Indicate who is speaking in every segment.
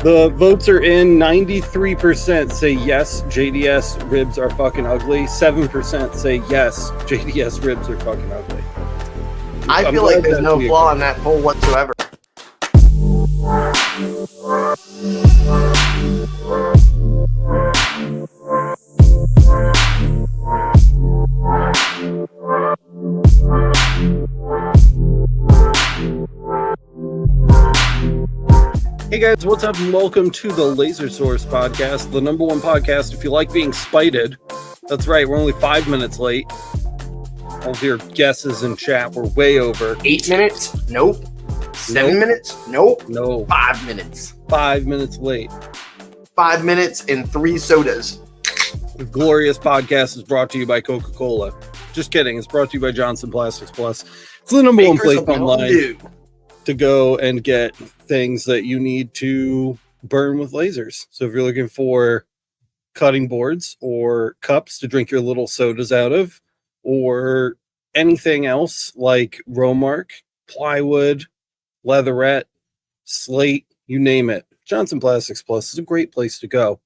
Speaker 1: The votes are in. 93% say yes, JDS ribs are fucking ugly. 7% say yes, JDS ribs are fucking ugly.
Speaker 2: I feel like there's no flaw in that poll whatsoever.
Speaker 1: Hey guys, what's up and welcome to the Laser Source podcast, the number one podcast if you like being spited. That's right, we're only 5 minutes late. All of your guesses in chat were way over.
Speaker 2: 8 minutes? Nope. 7 minutes? Nope.
Speaker 1: No.
Speaker 2: 5 minutes.
Speaker 1: 5 minutes late.
Speaker 2: 5 minutes and 3 sodas.
Speaker 1: The glorious podcast is brought to you by Coca-Cola. Just kidding, it's brought to you by Johnson Plastics Plus. It's the number one place online to go and get things that you need to burn with lasers. So if you're looking for cutting boards or cups to drink your little sodas out of, or anything else like Romark, plywood, leatherette, slate, you name it, Johnson Plastics Plus is a great place to go.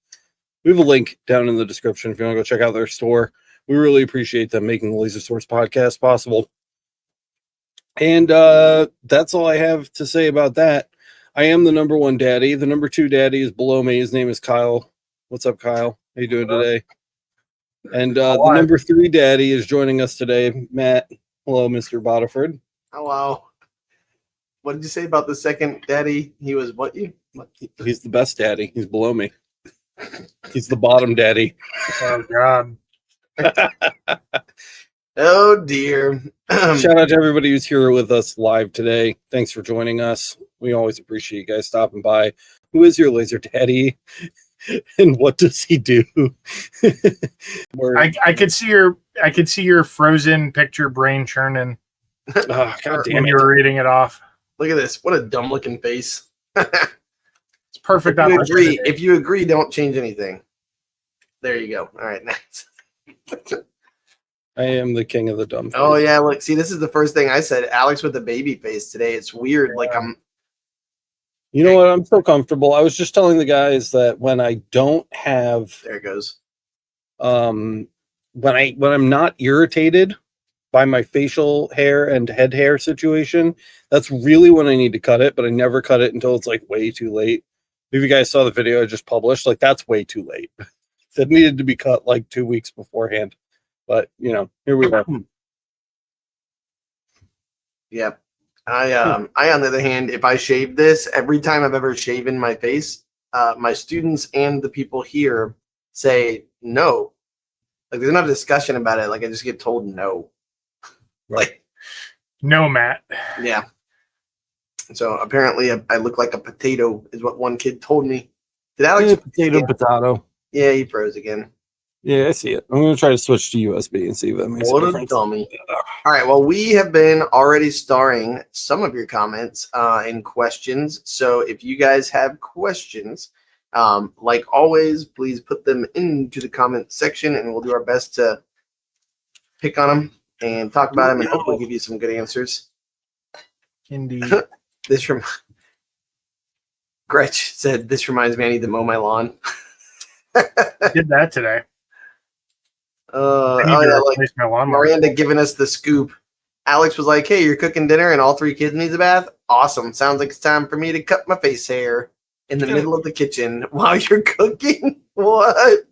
Speaker 1: We have a link down in the description if you want to go check out their store. We really appreciate them making the Laser Source podcast possible. And that's all I have to say about that. I am the number one daddy. The number two daddy is below me. His name is Kyle. What's up, Kyle? How you doing today? And the number three daddy is joining us today, Matt. Hello, Mr. Botiford.
Speaker 2: Hello. What did you say about the second daddy? He was what you?
Speaker 1: He's the best daddy. He's below me. He's the bottom daddy.
Speaker 3: Oh, God.
Speaker 2: Oh, dear.
Speaker 1: Shout out to everybody who's here with us live today. Thanks for joining us. We always appreciate you guys stopping by. Who is your laser daddy? And what does he do?
Speaker 3: I could see your frozen picture brain churning
Speaker 1: Oh, God damn
Speaker 3: when
Speaker 1: it.
Speaker 3: you were reading it off.
Speaker 2: Look at this. What a dumb looking face.
Speaker 3: It's perfect.
Speaker 2: If you agree, don't change anything. There you go. All right, next.
Speaker 1: I am the king of the dumb face.
Speaker 2: Oh yeah, look, see, this is the first thing I said. Alex with the baby face today. It's weird. Like
Speaker 1: You know what? I'm so comfortable. I was just telling the guys that when I don't have
Speaker 2: there it goes.
Speaker 1: when I'm not irritated by my facial hair and head hair situation, that's really when I need to cut it, but I never cut it until it's like way too late. If you guys saw the video I just published, like that's way too late. That needed to be cut like 2 weeks beforehand. But you know, here we are.
Speaker 2: Yeah. I on the other hand, if I shave this, every time I've ever shaven my face, my students and the people here say no. Like there's not a discussion about it. Like I just get told no. Like
Speaker 3: No, Matt.
Speaker 2: yeah. So apparently I look like a potato is what one kid told me. Did Alex
Speaker 1: Potato.
Speaker 2: Yeah, he froze again.
Speaker 1: Yeah, I see it. I'm going to try to switch to USB and see if that makes
Speaker 2: What
Speaker 1: a
Speaker 2: a
Speaker 1: difference.
Speaker 2: dummy. All right. Well, we have been already starring some of your comments and questions. So if you guys have questions, like always, please put them into the comment section and we'll do our best to pick on them and talk about them and hopefully give you some good answers.
Speaker 3: Indeed.
Speaker 2: Gretch said, this reminds me I need to mow my lawn.
Speaker 3: I did that today.
Speaker 2: Like
Speaker 3: My lawnmower.
Speaker 2: Miranda giving us the scoop. Alex was like, hey, you're cooking dinner and all 3 kids need a bath? Awesome. Sounds like it's time for me to cut my face hair in the middle of the kitchen while you're cooking. What?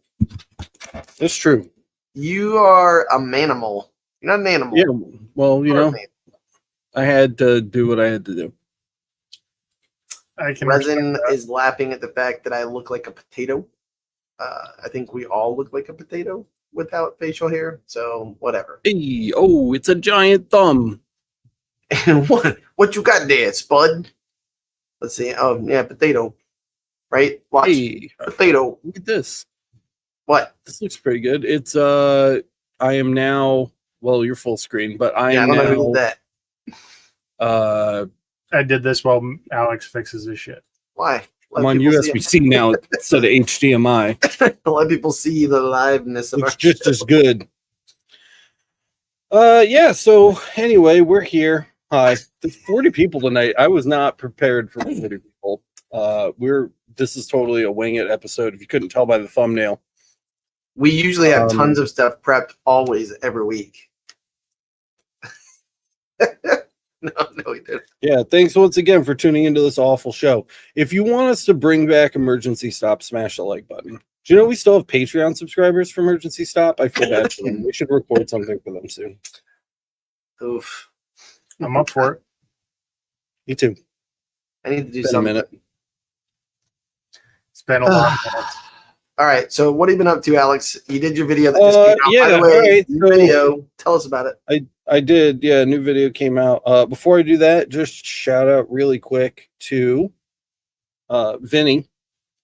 Speaker 1: That's true.
Speaker 2: You are a manimal. You're not an animal.
Speaker 1: Yeah. Well, you know, I had to do what I had to do.
Speaker 2: Resin is laughing at the fact that I look like a potato. I think we all look like a potato without facial hair. So whatever.
Speaker 1: Hey, oh, it's a giant thumb.
Speaker 2: And what you got there, Spud? Let's see. Oh yeah, potato. Right? Watch.
Speaker 1: Hey,
Speaker 2: Potato.
Speaker 1: look at this.
Speaker 2: What?
Speaker 1: This looks pretty good. It's I am now, well, you're full screen, but I am
Speaker 2: don't know
Speaker 1: now
Speaker 2: who did that.
Speaker 3: I did this while Alex fixes his shit.
Speaker 2: Why?
Speaker 1: I'm on USB-C now instead of HDMI.
Speaker 2: Let people see the liveness of
Speaker 1: It's
Speaker 2: our
Speaker 1: just
Speaker 2: show.
Speaker 1: as good. Yeah, so anyway, we're here. Hi. There's 40 people tonight. I was not prepared for 40 people. We're this is totally a wing it episode. If you couldn't tell by the thumbnail,
Speaker 2: we usually have tons of stuff prepped always every week. No, we didn't.
Speaker 1: Yeah, thanks once again for tuning into this awful show. If you want us to bring back Emergency Stop, smash the like button. Do you know we still have Patreon subscribers for Emergency Stop? I feel bad for them. We should record something for them soon.
Speaker 2: Oof.
Speaker 3: I'm up for it.
Speaker 1: Me too.
Speaker 2: I need to do
Speaker 1: Been
Speaker 2: something.
Speaker 1: a minute.
Speaker 3: It's been a lot of minutes.
Speaker 2: All right. So what have you been up to, Alex? You did your video that just came out.
Speaker 1: Yeah,
Speaker 2: by the way,
Speaker 1: all right,
Speaker 2: new video. Tell us about it.
Speaker 1: I did. Yeah, a new video came out. Before I do that, just shout out really quick to Vinny,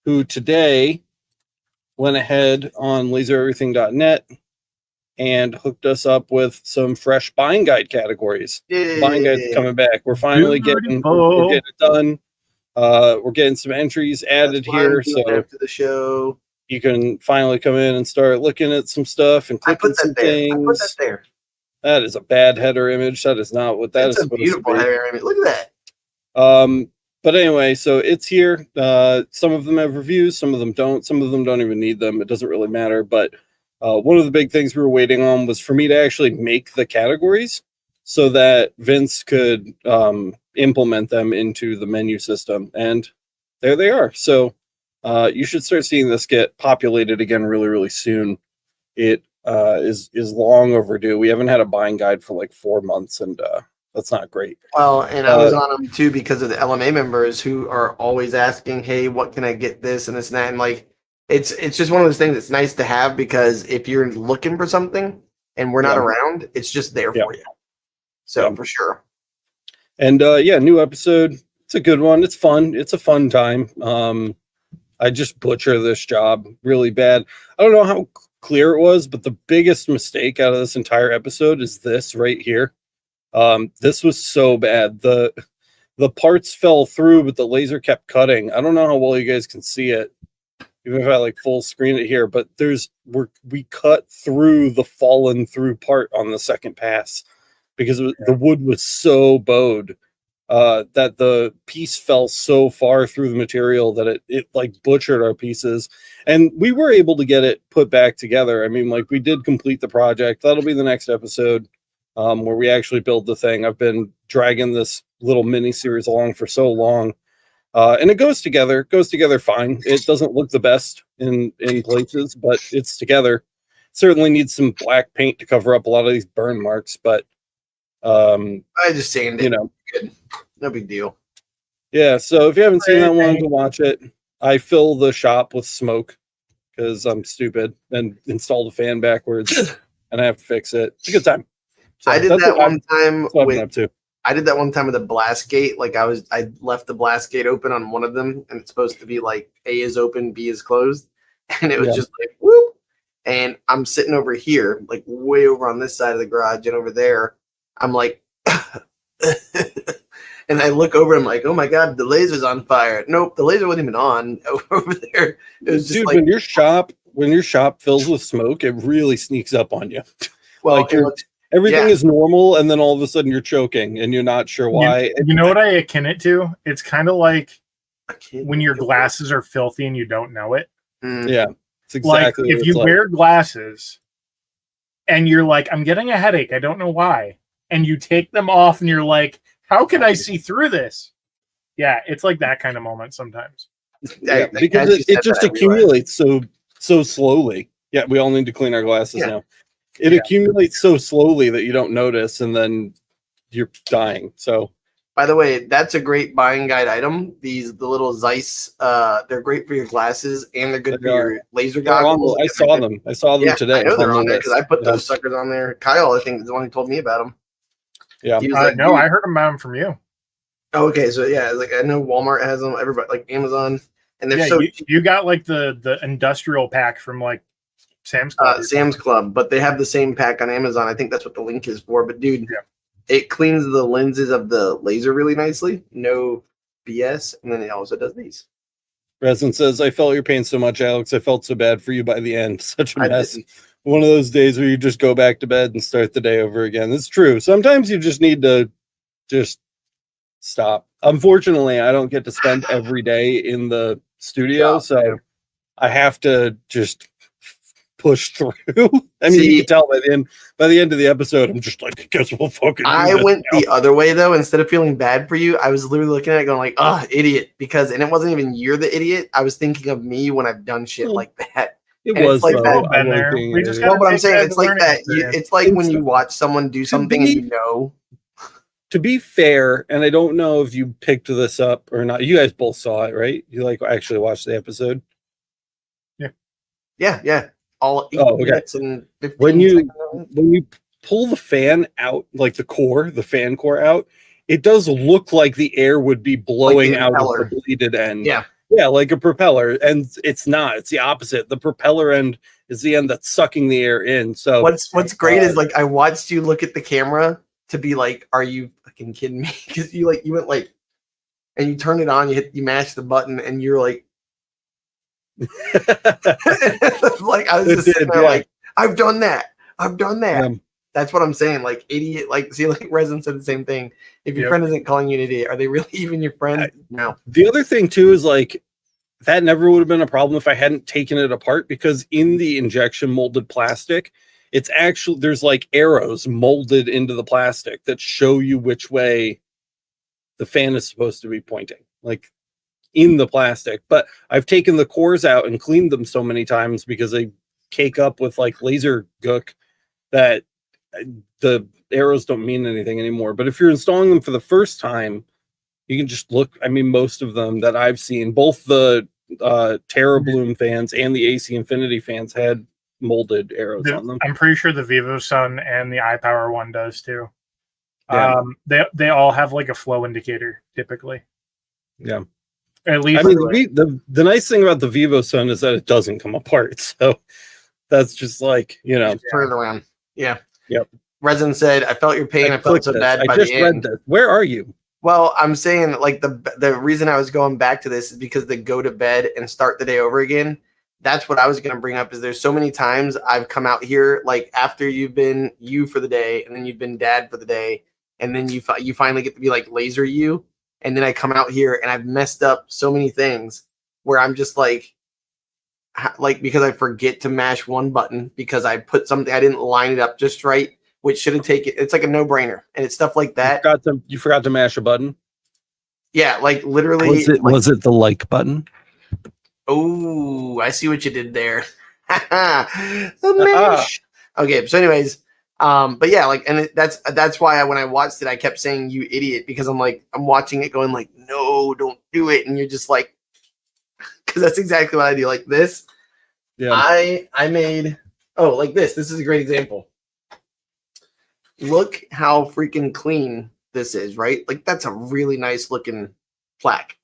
Speaker 1: who today went ahead on lasereverything.net and hooked us up with some fresh buying guide categories.
Speaker 2: Yay.
Speaker 1: Buying guides coming back. We're finally getting it done. We're getting some entries added here, so
Speaker 2: after the show
Speaker 1: you can finally come in and start looking at some stuff and clicking some things.
Speaker 2: I put that there.
Speaker 1: That is a bad header image. That is not what that is
Speaker 2: supposed to be. Beautiful header image. Look at
Speaker 1: that. But anyway, so it's here. Some of them have reviews, some of them don't. Some of them don't even need them. It doesn't really matter. But one of the big things we were waiting on was for me to actually make the categories so that Vince could implement them into the menu system. And there they are. So you should start seeing this get populated again really, really soon. It is long overdue. We haven't had a buying guide for like 4 months, and that's not great.
Speaker 2: Well, and I was on them too because of the LMA members who are always asking, "Hey, what can I get this and this and that?" And like, it's just one of those things that's nice to have because if you're looking for something and we're not around, it's just there for you. So for sure.
Speaker 1: And new episode. It's a good one. It's fun. It's a fun time. I just butcher this job really bad. I don't know how clear it was, but the biggest mistake out of this entire episode is this right here. This was so bad. The parts fell through, but the laser kept cutting. I don't know how well you guys can see it, even if I like full screen it here, but we cut through the fallen through part on the second pass because the wood was so bowed that the piece fell so far through the material that it like butchered our pieces. And we were able to get it put back together. I mean, like we did complete the project. That'll be the next episode where we actually build the thing. I've been dragging this little mini series along for so long. And it goes together fine. It doesn't look the best in places, but it's together. Certainly needs some black paint to cover up a lot of these burn marks, but
Speaker 2: I just sanded it.
Speaker 1: You know,
Speaker 2: good. No big deal.
Speaker 1: Yeah, so if you haven't seen that one, to watch it. I fill the shop with smoke because I'm stupid and installed a fan backwards and I have to fix it. It's a good time. So
Speaker 2: I did that one time
Speaker 1: with
Speaker 2: I did that one time with a blast gate. Like I left the blast gate open on one of them, and it's supposed to be like A is open, B is closed, and it was just like whoop. And I'm sitting over here, like way over on this side of the garage, and over there, I'm like, and I look over, I'm like, oh my god, the laser's on fire. Nope, the laser wasn't even on over there. It was just like
Speaker 1: when your shop fills with smoke, it really sneaks up on you.
Speaker 2: Well,
Speaker 1: like everything is normal, and then all of a sudden you're choking, and you're not sure why.
Speaker 3: You know what I akin it to? It's kind of like when your glasses are filthy and you don't know it.
Speaker 1: Yeah, it's exactly
Speaker 3: like if you wear glasses and you're like, I'm getting a headache, I don't know why, and you take them off and you're like, how can I see through this? Yeah, it's like that kind of moment sometimes.
Speaker 1: Yeah, because it just accumulates so slowly. Yeah, we all need to clean our glasses now. It accumulates so slowly that you don't notice, and then you're dying. So,
Speaker 2: by the way, that's a great buying guide item. The little Zeiss, they're great for your glasses, and they're good for your laser goggles.
Speaker 1: I saw them. I saw them today.
Speaker 2: I know they're on there because I put those suckers on there. Kyle, I think, is the one who told me about them.
Speaker 3: Yeah, no, I heard about them from you.
Speaker 2: Oh, okay, so yeah, like I know Walmart has them. Everybody, like Amazon, and they're so
Speaker 3: you got like the industrial pack from like Sam's
Speaker 2: Club, but they have the same pack on Amazon. I think that's what the link is for. But dude, it cleans the lenses of the laser really nicely. No BS, and then it also does these.
Speaker 1: Resin says, "I felt your pain so much, Alex. I felt so bad for you by the end. Such a mess. One of those days where you just go back to bed and start the day over again." It's true. Sometimes you just need to just stop. Unfortunately, I don't get to spend every day in the studio, so I have to just push through. I mean, you can tell by the end of the episode, I'm just like, I guess we'll fucking do
Speaker 2: I
Speaker 1: this
Speaker 2: went
Speaker 1: now.
Speaker 2: the other way though. Instead of feeling bad for you, I was literally looking at it going like, "Oh, idiot!" And it wasn't even you're the idiot. I was thinking of me when I've done shit like that.
Speaker 1: It
Speaker 2: And
Speaker 1: was
Speaker 2: it's like
Speaker 1: though.
Speaker 2: that.
Speaker 1: I
Speaker 3: Been
Speaker 1: was
Speaker 3: there.
Speaker 1: being
Speaker 3: We
Speaker 1: an
Speaker 3: just
Speaker 1: idiot.
Speaker 2: No, but I'm
Speaker 3: take
Speaker 2: saying
Speaker 3: that
Speaker 2: it's
Speaker 3: as
Speaker 2: like
Speaker 3: learning
Speaker 2: that.
Speaker 3: experience.
Speaker 2: It's like when you watch someone do something and you know.
Speaker 1: To be fair, and I don't know if you picked this up or not. You guys both saw it, right? You like actually watched the episode.
Speaker 2: Yeah. All 8 minutes and 15
Speaker 1: when
Speaker 2: seconds.
Speaker 1: you pull the fan out, like the fan core out, it does look like the air would be blowing
Speaker 2: Like
Speaker 1: out of
Speaker 2: propeller.
Speaker 1: the bleeded end.
Speaker 2: Yeah,
Speaker 1: like a propeller, and it's not. It's the opposite. The propeller end is the end that's sucking the air in. So
Speaker 2: what's great is like I watched you look at the camera to be like, "Are you fucking kidding me?" Because you went like, and you turn it on, you mashed the button, and you're like. Like I was just sitting there like, I've done that. That's what I'm saying. Like idiot. Like see, like Resin said the same thing. If your friend isn't calling you an idiot, are they really even your friend? No.
Speaker 1: The other thing too is like that never would have been a problem if I hadn't taken it apart, because in the injection molded plastic, it's actually there's like arrows molded into the plastic that show you which way the fan is supposed to be pointing. Like in the plastic, but I've taken the cores out and cleaned them so many times because they cake up with like laser gook that the arrows don't mean anything anymore. But if you're installing them for the first time, you can just look. I mean, most of them that I've seen, both the Terra Bloom fans and the AC Infinity fans had molded arrows on them.
Speaker 3: I'm pretty sure the Vivo Sun and the iPower one does too.
Speaker 1: Yeah.
Speaker 3: They all have like a flow indicator typically.
Speaker 1: Yeah.
Speaker 3: At least
Speaker 1: I mean, the nice thing about the Vivo Sun is that it doesn't come apart. So that's just like,
Speaker 2: Turn it around. Yeah.
Speaker 1: Yep.
Speaker 2: Resin said, I felt your pain. I felt so bad by the end. I just read this.
Speaker 1: Where are you?
Speaker 2: Well, I'm saying like the reason I was going back to this is because the go to bed and start the day over again. That's what I was going to bring up is there's so many times I've come out here, like after you've been you for the day and then you've been dad for the day. And then you finally get to be like laser you. And then I come out here and I've messed up so many things where I'm just like because I forget to mash one button because I put something, I didn't line it up just right, which should have taken, it's like a no brainer. And it's stuff like that.
Speaker 1: You forgot to mash a button.
Speaker 2: Yeah. Like literally.
Speaker 1: Was it the like button?
Speaker 2: Oh, I see what you did there. The mash. Okay. So anyways, but yeah, like, and that's why when I watched it, I kept saying you idiot, because I'm watching it going like, no, don't do it. And you're just like, because that's exactly what I do. Like this, yeah, I made, like this is a great example. Look how freaking clean this is, right? Like that's a really nice looking plaque,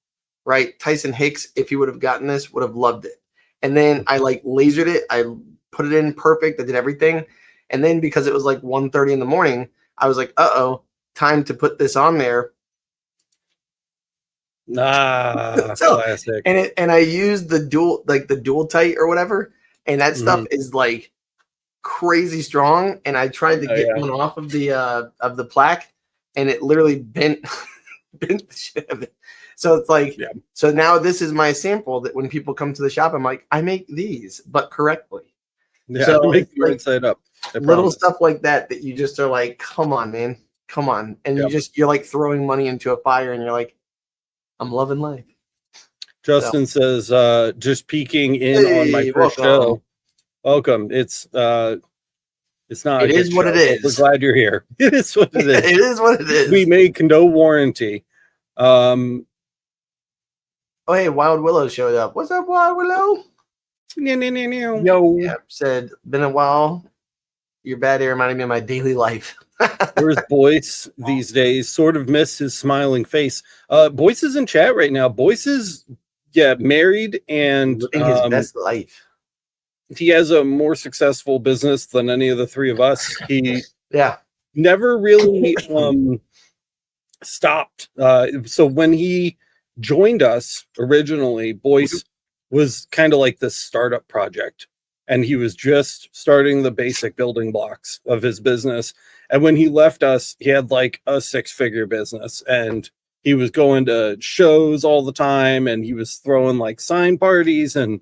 Speaker 2: right? Tyson Hicks, if he would have gotten this, would have loved it. And then I like lasered it. I put it in perfect. I did everything. And then because it was like 1:30 in the morning, I was like, time to put this on there.
Speaker 1: Classic.
Speaker 2: And I used the dual tight or whatever. And that stuff is like crazy strong. And I tried to get one off of the plaque, and it literally bent the shit of it. So it's like, so now this is my sample that when people come to the shop, I'm like, I make these, but correctly.
Speaker 1: Yeah,
Speaker 2: so
Speaker 1: make your inside up.
Speaker 2: Little stuff like that you just are like, come on, man, come on. And you're like throwing money into a fire, and you're like, I'm loving life.
Speaker 1: Justin says, just peeking in on my first show. Welcome. It's not.
Speaker 2: It is what it is.
Speaker 1: We're glad you're here. It is what it is.
Speaker 2: It is what it is.
Speaker 1: We make no warranty.
Speaker 2: Oh, hey, Wild Willow showed up. What's up, Wild Willow?
Speaker 3: Yo.
Speaker 2: Yeah, said, been a while. Your bad air reminded me of my daily life.
Speaker 1: Where's Boyce these days? Sort of miss his smiling face. Boyce is in chat right now. Boyce is married and
Speaker 2: living his best life.
Speaker 1: He has a more successful business than any of the three of us. He never really stopped. So when he joined us originally, Boyce was kind of like this startup project, and he was just starting the basic building blocks of his business. And when he left us, he had like a 6-figure business, and he was going to shows all the time, and he was throwing like sign parties, and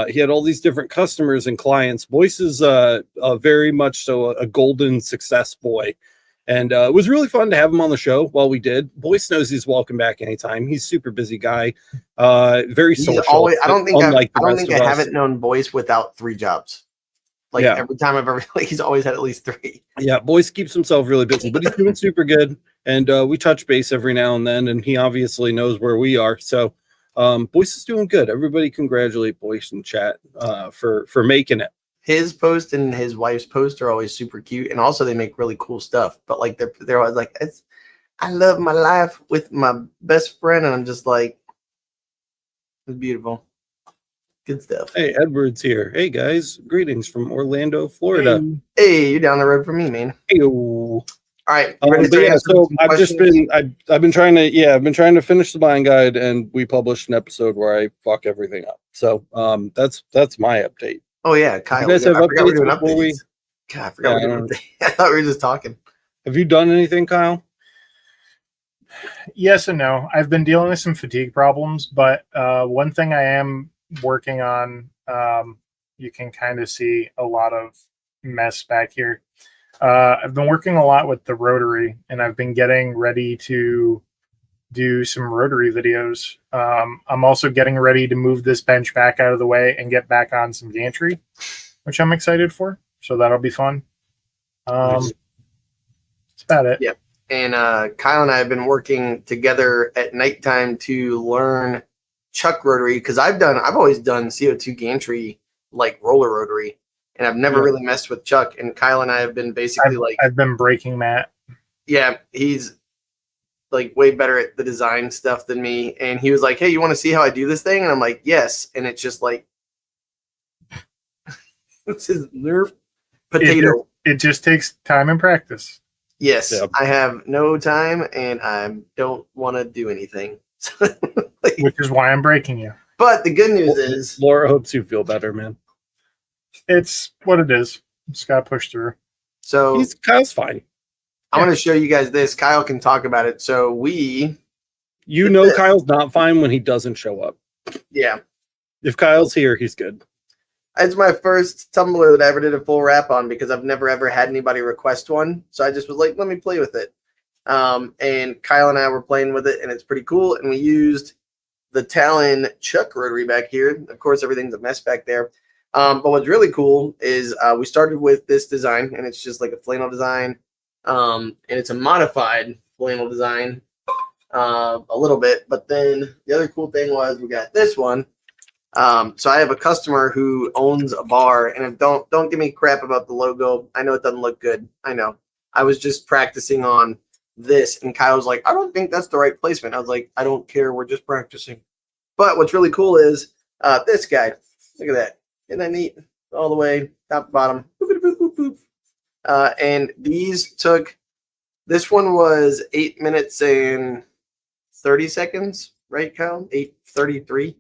Speaker 1: he had all these different customers and clients. Boyce is very much so a golden success boy. And it was really fun to have him on the show while we did. Boyce knows he's welcome back anytime. He's a super busy guy. Very social.
Speaker 2: Always, I don't think I
Speaker 1: us.
Speaker 2: haven't known Boyce without 3 jobs. Like every time I've ever, like, he's always had at least 3.
Speaker 1: Yeah, Boyce keeps himself really busy, but he's doing super good. And we touch base every now and then, and he obviously knows where we are. So Boyce is doing good. Everybody congratulate Boyce in chat for making it.
Speaker 2: His post and his wife's post are always super cute, and also they make really cool stuff. But like they're always like, I love my life with my best friend, and I'm just like, it's beautiful. Good stuff.
Speaker 1: Hey, Edward's here. Hey guys, greetings from Orlando, Florida.
Speaker 2: Hey, you're down the road from me, man.
Speaker 1: Hey,
Speaker 2: all right.
Speaker 1: So I've been trying to finish the buying guide, and we published an episode where I fuck everything up. So that's my update.
Speaker 2: Oh yeah, Kyle.
Speaker 1: You guys have updates before we?
Speaker 2: God, I forgot we were doing updates. I thought we were just talking.
Speaker 1: Have you done anything, Kyle?
Speaker 3: Yes and no. I've been dealing with some fatigue problems, but one thing I am working on, you can kind of see a lot of mess back here. I've been working a lot with the rotary, and I've been getting ready to do some rotary videos. I'm also getting ready to move this bench back out of the way and get back on some gantry, which I'm excited for. So that'll be fun. That's about it.
Speaker 2: Yep. And Kyle and I have been working together at nighttime to learn chuck rotary, because I've always done CO2 gantry, like roller rotary, and I've never really messed with chuck. And Kyle and I have been basically
Speaker 3: I've been breaking that.
Speaker 2: Yeah, he's like way better at the design stuff than me. And he was like, hey, you want to see how I do this thing? And I'm like, yes. And it's just like, it's his nerf potato.
Speaker 3: It just takes time and practice.
Speaker 2: Yes, yep. I have no time, and I don't want to do anything.
Speaker 3: Which is why I'm breaking you.
Speaker 2: But the good news is,
Speaker 1: Laura hopes you feel better, man.
Speaker 3: It's what it is. Just got to push through.
Speaker 2: So
Speaker 1: Kyle's fine.
Speaker 2: I'm going to show you guys this. Kyle can talk about it. So
Speaker 1: Kyle's not fine when he doesn't show up.
Speaker 2: Yeah.
Speaker 1: If Kyle's here, he's good.
Speaker 2: It's my first tumbler that I ever did a full wrap on, because I've never ever had anybody request one. So I just was like, let me play with it. And Kyle and I were playing with it, and it's pretty cool. And we used the Talon chuck rotary back here. Of course, everything's a mess back there. But what's really cool is we started with this design, and it's just like a flannel design. And it's a modified flannel design a little bit. But then the other cool thing was we got this one. So I have a customer who owns a bar, and don't give me crap about the logo. I know it doesn't look good. I know. I was just practicing on this, and Kyle was like, I don't think that's the right placement. I was like, I don't care. We're just practicing. But what's really cool is this guy. Look at that. Isn't that neat? All the way top to bottom. Boop, boop, boop, boop. And this one was 8 minutes and 30 seconds, right, Kyle? 8:33.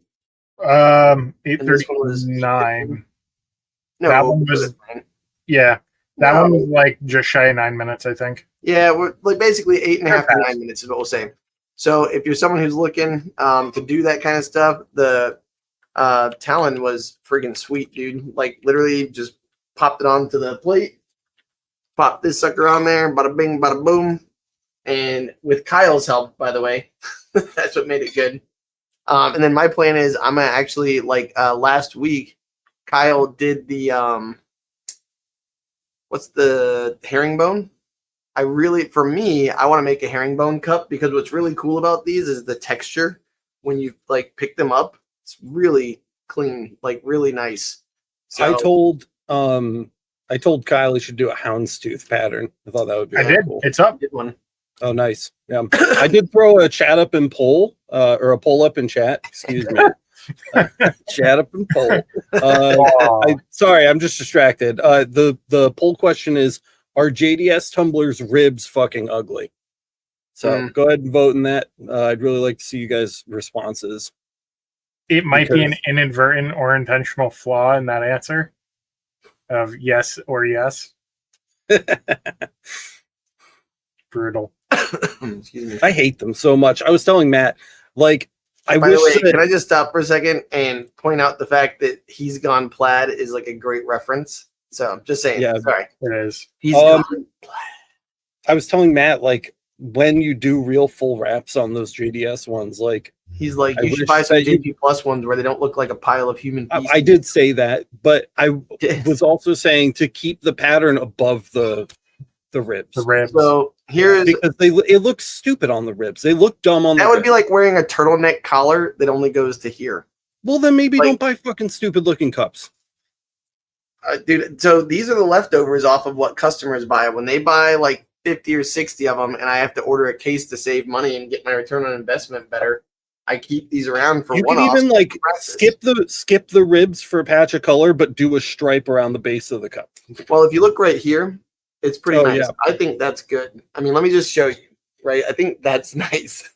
Speaker 3: 8:39. No, that one was one was like just shy of 9 minutes, I think.
Speaker 2: Yeah, we're like basically 8.5 to 9 minutes is what we'll say. So if you're someone who's looking to do that kind of stuff, the Talon was friggin' sweet, dude. Like literally just popped it onto the plate, popped this sucker on there, bada bing, bada boom. And with Kyle's help, by the way, that's what made it good. And then my plan is I'm gonna actually last week, Kyle did the what's the herringbone? I want to make a herringbone cup, because what's really cool about these is the texture. When you pick them up, it's really clean, really nice. So,
Speaker 1: I told Kyle he should do a houndstooth pattern. I thought that would be cool.
Speaker 3: It's up.
Speaker 2: Good one.
Speaker 1: Oh, nice. Yeah. I did throw a chat up and poll, or a poll up in chat. Excuse me. Chat up and poll. Sorry, I'm just distracted. The poll question is, are JDS tumblers ribs fucking ugly? So go ahead and vote in that. I'd really like to see you guys' responses.
Speaker 3: It might be an inadvertent or intentional flaw in that answer of yes or yes. Brutal.
Speaker 2: Excuse me.
Speaker 1: I hate them so much. I was telling Matt, like, I
Speaker 2: By
Speaker 1: wish
Speaker 2: the way,
Speaker 1: that,
Speaker 2: can I just stop for a second and point out the fact that He's Gone Plaid is like a great reference. So just saying.
Speaker 1: Yeah.
Speaker 2: Sorry.
Speaker 3: It is.
Speaker 2: He's Gone Plaid.
Speaker 1: I was telling Matt, like, when you do real full wraps on those JDS ones, like,
Speaker 2: He's like,
Speaker 1: I
Speaker 2: you should
Speaker 1: wish
Speaker 2: buy some
Speaker 1: that you-
Speaker 2: JP Plus ones where they don't look like a pile of human pieces.
Speaker 1: I did say that, but I was also saying to keep the pattern above the ribs.
Speaker 3: The ribs.
Speaker 2: So here's
Speaker 1: Because it looks stupid on the ribs. They look dumb on the
Speaker 2: that would
Speaker 1: ribs.
Speaker 2: be like wearing a turtleneck collar that only goes to here.
Speaker 1: Well, then maybe
Speaker 2: like-
Speaker 1: don't buy fucking stupid looking cups.
Speaker 2: Dude, so these are the leftovers off of what customers buy. When they buy like 50 or 60 of them and I have to order a case to save money and get my return on investment better, I keep these around for
Speaker 1: You can
Speaker 2: one-offs.
Speaker 1: even like skip the ribs for a patch of color, but do a stripe around the base of the cup.
Speaker 2: Well, if you look right here, it's pretty nice.
Speaker 1: Yeah.
Speaker 2: I think that's good. I mean, let me just show you, right? I think that's nice.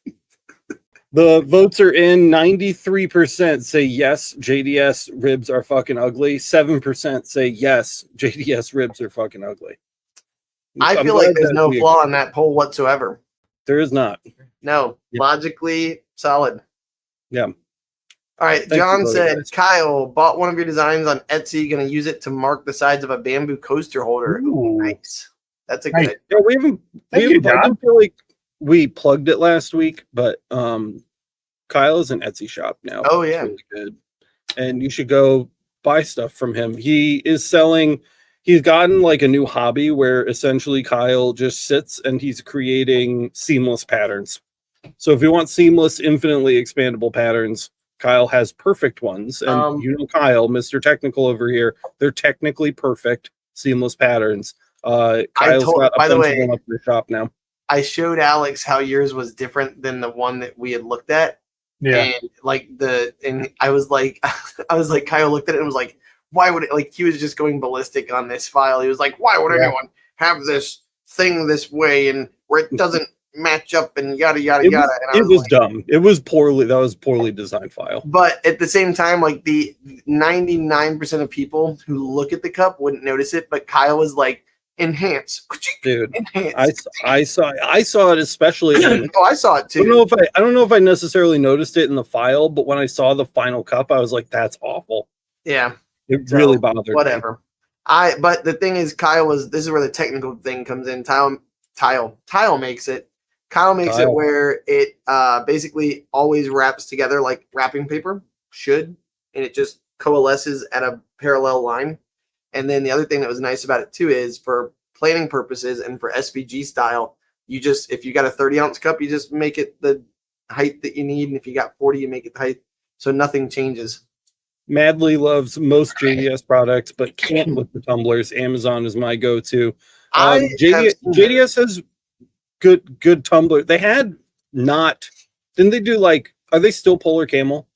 Speaker 1: The votes are in. 93% say yes, JDS ribs are fucking ugly. 7% say yes, JDS ribs are fucking ugly.
Speaker 2: I
Speaker 1: I'm
Speaker 2: feel like
Speaker 1: glad
Speaker 2: there's
Speaker 1: that
Speaker 2: no
Speaker 1: we-
Speaker 2: flaw in that poll whatsoever.
Speaker 1: There is not.
Speaker 2: No,
Speaker 1: Yeah.
Speaker 2: logically solid.
Speaker 1: Yeah.
Speaker 2: All right,
Speaker 1: Thank you,
Speaker 2: John
Speaker 1: brother,
Speaker 2: said,
Speaker 1: guys.
Speaker 2: Kyle, bought one of your designs on Etsy, going to use it to mark the sides of a bamboo coaster holder.
Speaker 3: Ooh.
Speaker 2: Nice. That's a
Speaker 3: Nice.
Speaker 2: good.
Speaker 1: Yeah, we haven't.
Speaker 3: Thank
Speaker 1: I
Speaker 3: you,
Speaker 1: don't
Speaker 3: John.
Speaker 1: feel like we plugged it last week, but Kyle is an Etsy shop now.
Speaker 2: Oh,
Speaker 1: It's
Speaker 2: yeah.
Speaker 1: really good, and you should go buy stuff from him. He is selling. He's gotten like a new hobby where essentially Kyle just sits and he's creating seamless patterns. So if you want seamless, infinitely expandable patterns, Kyle has perfect ones. And you know Kyle, Mr. Technical over here, they're technically perfect seamless patterns. Kyle's got a
Speaker 2: by the
Speaker 1: bunch
Speaker 2: way,
Speaker 1: of them up in the shop now.
Speaker 2: I showed Alex how yours was different than the one that we had looked at.
Speaker 3: Yeah.
Speaker 2: And I was like, Kyle looked at it and was like, why would it, like, he was just going ballistic on this file. He was like, why would anyone have this thing this way and where it doesn't match up and yada, yada, yada. And
Speaker 1: It was
Speaker 2: like,
Speaker 1: dumb. That was poorly designed file.
Speaker 2: But at the same time, like the 99% of people who look at the cup wouldn't notice it. But Kyle was like, enhance.
Speaker 1: Dude,
Speaker 2: Enhance.
Speaker 1: I saw it especially.
Speaker 2: Oh, I saw it
Speaker 1: I
Speaker 2: too.
Speaker 1: don't know if I necessarily noticed it in the file, but when I saw the final cup, I was like, that's awful.
Speaker 2: Yeah.
Speaker 1: It
Speaker 2: So,
Speaker 1: really bothered me.
Speaker 2: Whatever. But the thing is, this is where the technical thing comes in. Tile makes it. Kyle makes it where it basically always wraps together like wrapping paper should, and it just coalesces at a parallel line. And then the other thing that was nice about it too is for planning purposes and for SVG style, if you got a 30-ounce cup, you just make it the height that you need, and if you got 40, you make it the height, so nothing changes.
Speaker 1: Madly loves most JDS products, but can't with the tumblers. Amazon is my go-to. JDS has good tumbler. They had didn't they do like, are they still Polar Camel?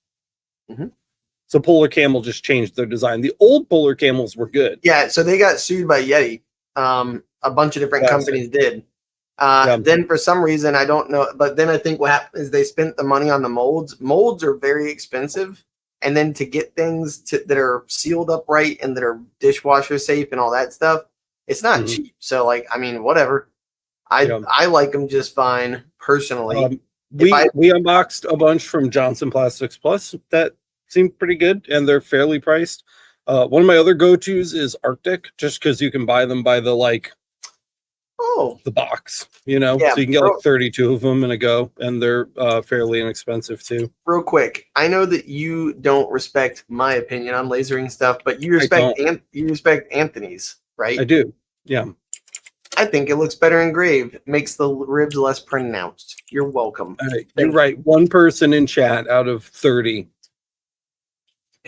Speaker 2: Mm-hmm.
Speaker 1: So Polar Camel just changed their design. The old Polar Camels were good.
Speaker 2: Yeah, so they got sued by Yeti. A bunch of different companies did. Then for some reason, I don't know, but then I think what happened is they spent the money on the molds. Molds are very expensive. And then to get things that are sealed up right and that are dishwasher safe and all that stuff, it's not cheap. So like, I mean, whatever. I like them just fine personally.
Speaker 1: We unboxed a bunch from Johnson Plastics Plus that seemed pretty good, and they're fairly priced. One of my other go-tos is Arctic, just because you can buy them by the the box, so you can get like 32 of them in a go, and they're fairly inexpensive too.
Speaker 2: Real quick, I know that you don't respect my opinion on lasering stuff, but you respect Anthony's, right?
Speaker 1: I do. Yeah.
Speaker 2: I think it looks better engraved. It makes the ribs less pronounced. You're welcome.
Speaker 1: All right. You're right. One person in chat out of 30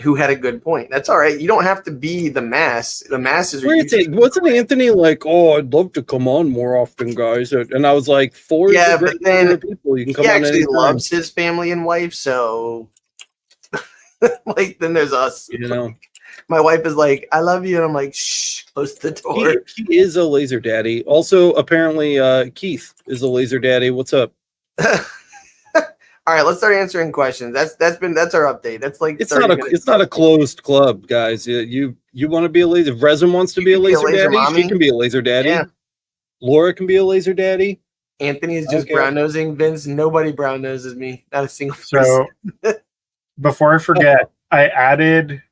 Speaker 2: who had a good point. That's all right. You don't have to be the mass. The masses are
Speaker 1: wasn't Anthony like, oh, I'd love to come on more often, guys? And I was like, but then people, you can come
Speaker 2: he
Speaker 1: on
Speaker 2: actually
Speaker 1: anytime.
Speaker 2: loves his family and wife, so like then there's us. My wife is like, I love you, and I'm like, shh, close the door.
Speaker 1: He is a laser daddy. Also, apparently, Keith is a laser daddy. What's up?
Speaker 2: All right, let's start answering questions. That's our update. That's like
Speaker 1: it's not a closed club, guys. You want to be a laser. If Resin wants to be a laser daddy, she can be a laser daddy.
Speaker 2: Yeah.
Speaker 1: Laura can be a laser daddy.
Speaker 2: Anthony is just brown nosing Vince. Nobody brown noses me. Not a single person.
Speaker 3: So before I forget, I added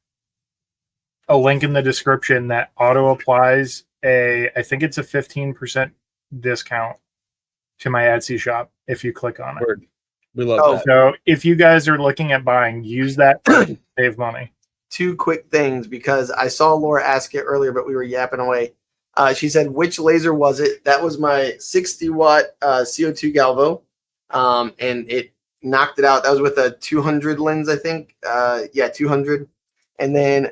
Speaker 3: a link in the description that auto applies I think it's a 15% discount to my Etsy shop if you click on it.
Speaker 1: Word. We love that.
Speaker 3: So if you guys are looking at buying, use that to save money.
Speaker 2: 2 quick things, because I saw Laura ask it earlier, but we were yapping away. She said, which laser was it? That was my 60-watt CO2 Galvo, and it knocked it out. That was with a 200 lens, I think. 200. And then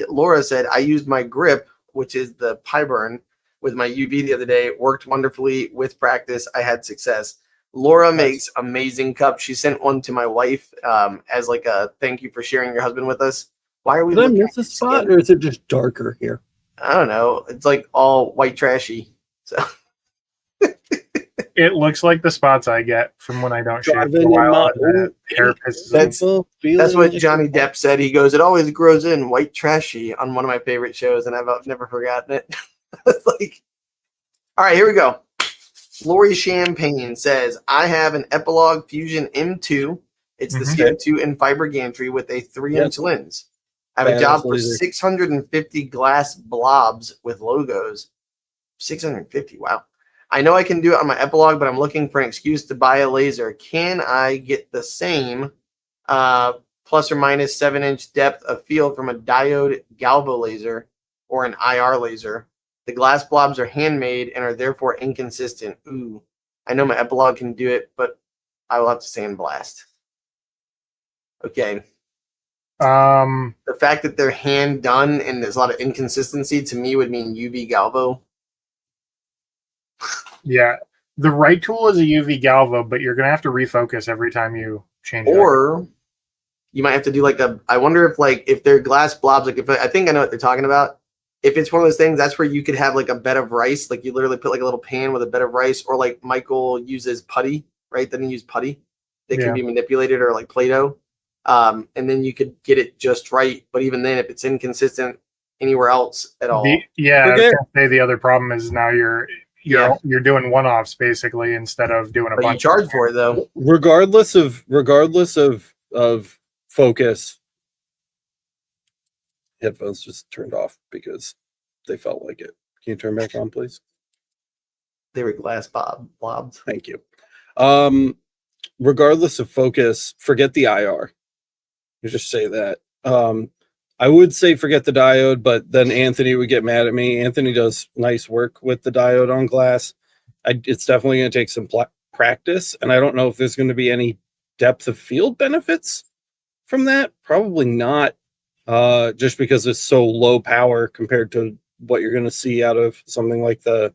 Speaker 2: Laura said, I used my grip, which is the Pyburn, with my UV the other day. It worked wonderfully with practice. I had success. Laura makes amazing cups. She sent one to my wife as like a thank you for sharing your husband with us. Why are we?
Speaker 1: Did I miss a spot, or is it just darker here?
Speaker 2: I don't know. It's like all white trashy. So
Speaker 3: it looks like the spots I get from when I don't shave for a while. Hair pisses.
Speaker 2: That's what Johnny Depp said. He goes, "It always grows in white trashy" on one of my favorite shows, and I've never forgotten it. It's like, all right, here we go. Lori Champagne says, I have an Epilog Fusion M2. It's the CO2 in fiber gantry with a 3-inch lens. I have a job for 650 glass blobs with logos. 650, wow. I know I can do it on my Epilog, but I'm looking for an excuse to buy a laser. Can I get the same plus or minus 7-inch depth of field from a diode galvo laser or an IR laser? The glass blobs are handmade and are therefore inconsistent. Ooh, I know my Epilog can do it, but I will have to sandblast. Okay. The fact that they're hand done and there's a lot of inconsistency to me would mean UV galvo.
Speaker 3: Yeah, the right tool is a UV galvo, but you're gonna have to refocus every time you change.
Speaker 2: Or you might have to do like I wonder if they're glass blobs, like I think I know what they're talking about. If it's one of those things, that's where you could have like a bed of rice, like you literally put like a little pan with a bed of rice, or like Michael uses putty, right? Then he use putty that can be manipulated, or like Play-Doh. And then you could get it just right. But even then, if it's inconsistent anywhere else at all.
Speaker 3: I was gonna say the other problem is now you're doing one-offs basically instead of doing a bunch.
Speaker 2: You charge for it though.
Speaker 1: Regardless of focus. Headphones just turned off because they felt like it. Can you turn back on, please?
Speaker 2: They were glass blobs.
Speaker 1: Thank you. Regardless of focus, forget the IR. You just say that. I would say forget the diode, but then Anthony would get mad at me. Anthony does nice work with the diode on glass. It's definitely going to take some practice, and I don't know if there's going to be any depth of field benefits from that. Probably not. Just because it's so low power compared to what you're going to see out of something like the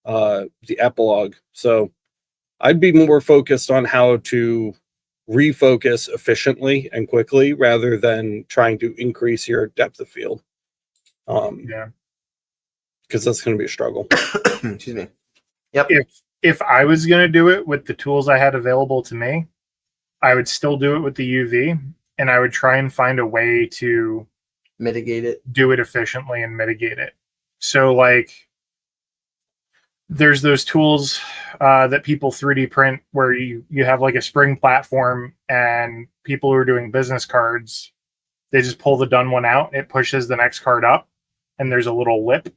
Speaker 1: Epilog. So I'd be more focused on how to refocus efficiently and quickly rather than trying to increase your depth of field. Because that's going to be a struggle.
Speaker 2: Excuse me. Yep.
Speaker 3: If I was going to do it with the tools I had available to me, I would still do it with the UV. And I would try and find a way to
Speaker 2: mitigate it,
Speaker 3: do it efficiently and mitigate it. So like there's those tools that people 3D print where you have like a spring platform, and people who are doing business cards, they just pull the done one out. It pushes the next card up, and there's a little lip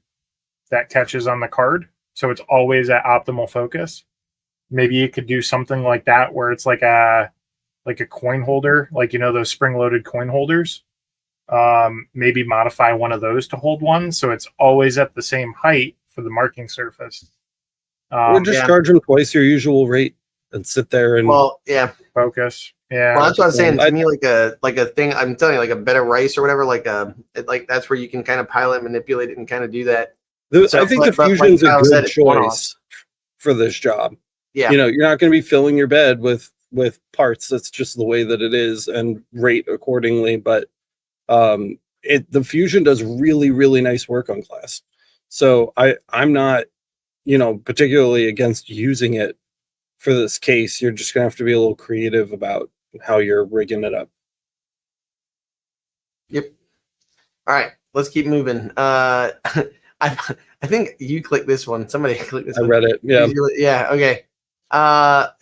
Speaker 3: that catches on the card. So it's always at optimal focus. Maybe you could do something like that where it's like a coin holder, like, those spring-loaded coin holders. Maybe modify one of those to hold one, so it's always at the same height for the marking surface.
Speaker 1: Or just charge them twice your usual rate and sit there and
Speaker 3: focus. Yeah.
Speaker 2: Well, that's what I was saying. To me, like a thing, I'm telling you, like a bed of rice or whatever, like that's where you can kind of pile it, manipulate it, and kind of do that.
Speaker 1: I think the Fusion's a good choice for this job.
Speaker 2: Yeah.
Speaker 1: You're not going to be filling your bed with parts. That's just the way that it is, and rate accordingly. But the Fusion does really, really nice work on glass. So I'm not, particularly against using it for this case. You're just gonna have to be a little creative about how you're rigging it up.
Speaker 2: Yep. All right, let's keep moving. I I think you clicked this one. Somebody clicked this
Speaker 1: I
Speaker 2: one.
Speaker 1: read it. Yeah.
Speaker 2: Yeah. Okay.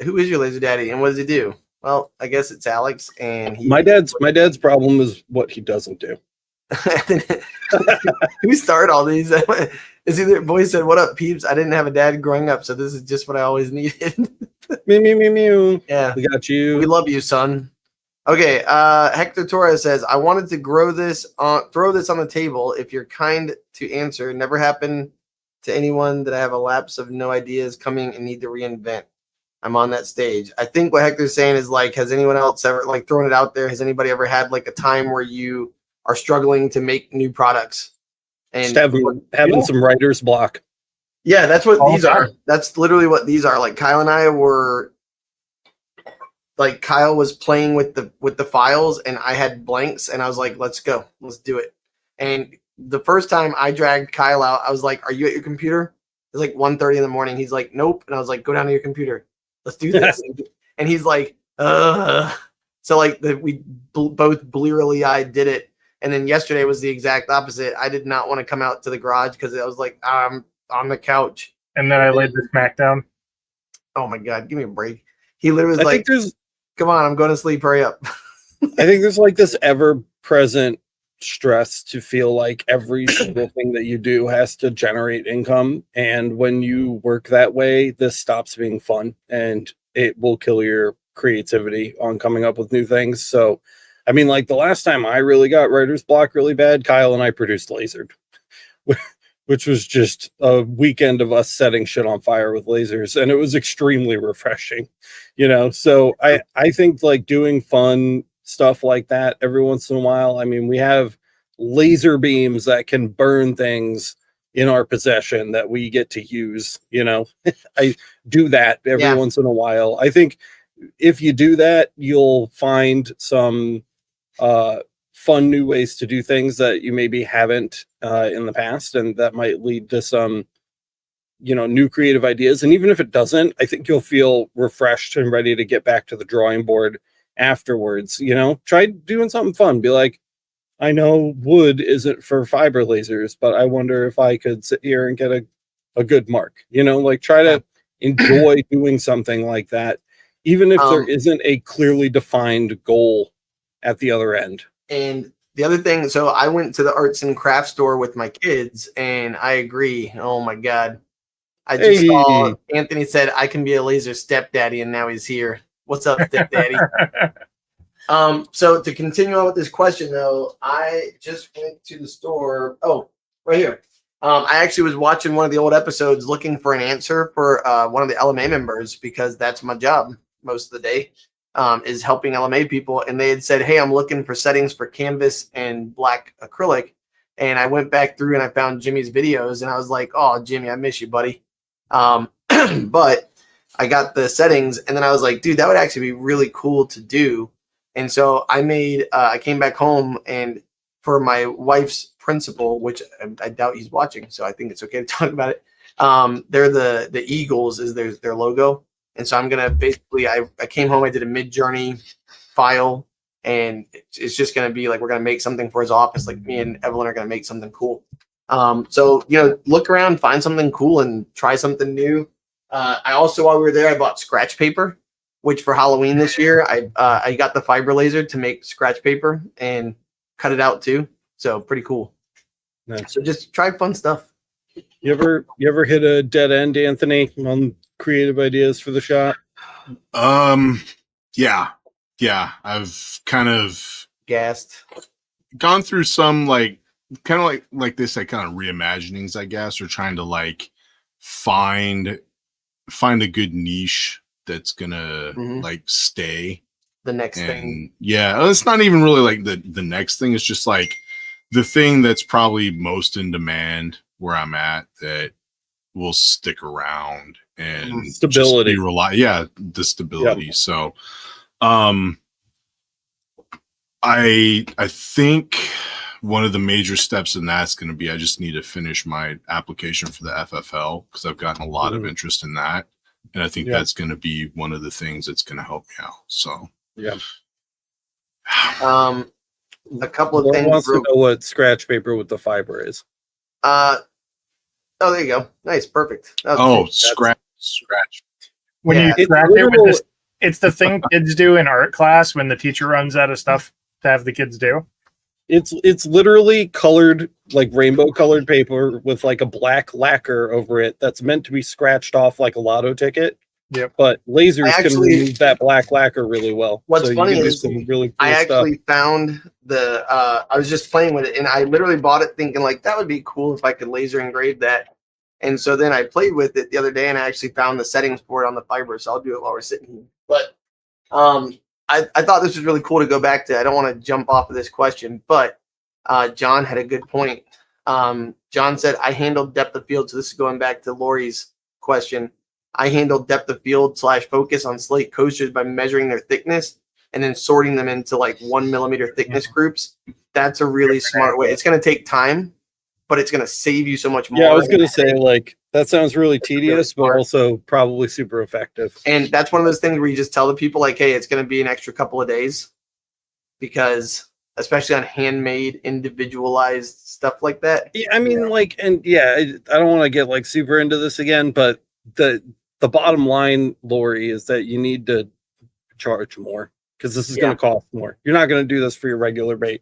Speaker 2: Who is your laser daddy and what does he do? Well, I guess it's Alex, and
Speaker 1: My dad's problem is what he doesn't do.
Speaker 2: Who started all these? Is either boy said, "What up, peeps? I didn't have a dad growing up, so this is just what I always needed."
Speaker 1: Mew, mew, mew, mew.
Speaker 2: Yeah,
Speaker 1: We got you.
Speaker 2: we love you, son. Okay, Hector Torres says, "I wanted to throw this on the table. If you're kind to answer, never happened to anyone that I have a lapse of no ideas coming and need to reinvent. I'm on that stage." I think what Hector's saying is like, has anyone else ever like thrown it out there? Has anybody ever had like a time where you are struggling to make new products? And
Speaker 1: just having some writer's block.
Speaker 2: Yeah, that's what these are. That's literally what these are. Like Kyle and I were like Kyle was playing with the files and I had blanks and I was like, let's go. Let's do it. And the first time I dragged Kyle out, I was like, are you at your computer? It's like 1:30 in the morning. He's like, nope. And I was like, go down to your computer. Let's do this. And he's like, So like we both blearily eyed did it. And then yesterday was the exact opposite. I did not want to come out to the garage because I was like, I'm on the couch.
Speaker 3: And then I laid the smack down.
Speaker 2: Oh my God, give me a break. He literally was like, come on, I'm going to sleep. Hurry up.
Speaker 1: I think there's like this ever-present stress to feel like every single thing that you do has to generate income. And when you work that way, this stops being fun and it will kill your creativity on coming up with new things. So, I mean, like the last time I really got writer's block really bad, Kyle and I produced Lasered, which was just a weekend of us setting shit on fire with lasers. And it was extremely refreshing, So I think like doing fun stuff like that every once in a while. I mean, we have laser beams that can burn things in our possession that we get to use, I do that every once in a while. I think if you do that, you'll find some fun new ways to do things that you maybe haven't in the past, and that might lead to some new creative ideas. And even if it doesn't, I think you'll feel refreshed and ready to get back to the drawing board afterwards. Try doing something fun. Be like, I know wood isn't for fiber lasers, but I wonder if I could sit here and get a good mark, like try to enjoy doing something like that, even if there isn't a clearly defined goal at the other end.
Speaker 2: And the other thing, so I went to the arts and crafts store with my kids, and I agree. Oh my God. I just saw Anthony said I can be a laser stepdaddy, and now he's here. What's up, stepdaddy? So to continue on with this question, though, I just went to the store. Oh, right here. I actually was watching one of the old episodes looking for an answer for one of the LMA members because that's my job most of the day. Is helping LMA people, and they had said, hey, I'm looking for settings for canvas and black acrylic, and I went back through and I found Jimmy's videos, and I was like, oh, Jimmy, I miss you, buddy. But I got the settings, and then I was like, dude, that would actually be really cool to do. And so I came back home, and for my wife's principal, which I doubt he's watching, so I think it's okay to talk about it. They're the Eagles is their logo. And so I'm going to basically, I came home, I did a Mid-Journey file, and it's just going to be like, we're going to make something for his office. Like me and Evelyn are going to make something cool. So, look around, find something cool and try something new. I also, while we were there, I bought scratch paper, which for Halloween this year, I got the fiber laser to make scratch paper and cut it out too. So pretty cool. Nice. So just try fun stuff.
Speaker 1: You ever hit a dead end, Anthony, on creative ideas for the shop?
Speaker 4: Yeah. I've kind of
Speaker 2: gassed,
Speaker 4: gone through some like kind of like this, like kind of reimaginings, I guess, or trying to like find a good niche that's gonna like stay.
Speaker 2: The next thing.
Speaker 4: Yeah, it's not even really like the next thing. It's just like the thing that's probably most in demand where I'm at that will stick around and
Speaker 1: stability.
Speaker 4: The stability. Yep. So I think one of the major steps in that's going to be I just need to finish my application for the FFL because I've gotten a lot of interest in that, and I think that's going to be one of the things that's going to help me out. So
Speaker 2: a couple of things.
Speaker 1: Wants to know what scratch paper with the fiber is.
Speaker 2: Oh, there you go. Nice, perfect.
Speaker 4: Scratch.
Speaker 3: When
Speaker 2: Yeah,
Speaker 3: you scratch it with this, it's the thing kids do in art class when the teacher runs out of stuff to have the kids do.
Speaker 1: It's literally colored, like rainbow colored paper with like a black lacquer over it that's meant to be scratched off like a lotto ticket.
Speaker 3: Yep.
Speaker 1: But lasers can remove that black lacquer really well.
Speaker 2: What's funny
Speaker 1: you can do
Speaker 2: is
Speaker 1: some really cool
Speaker 2: I actually
Speaker 1: stuff.
Speaker 2: found the I was just playing with it, and I literally bought it thinking like that would be cool if I could laser engrave that. And so then I played with it the other day, and I actually found the settings for it on the fiber. So I'll do it while we're sitting here. But I thought this was really cool to go back to. I don't want to jump off of this question, but John had a good point. John said, I handled depth of field. So this is going back to Lori's question. I handled depth of field / focus on slate coasters by measuring their thickness and then sorting them into like 1 millimeter thickness groups. That's a really smart way. It's going to take time, but it's going to save you so much more.
Speaker 1: Yeah, I was going to say, like, that sounds really tedious, but also probably super effective.
Speaker 2: And that's one of those things where you just tell the people, like, hey, it's going to be an extra couple of days, because especially on handmade, individualized stuff like that.
Speaker 1: Yeah, I mean, like, and yeah, I don't want to get like super into this again, but the bottom line, Lori, is that you need to charge more because this is going to cost more. You're not going to do this for your regular rate.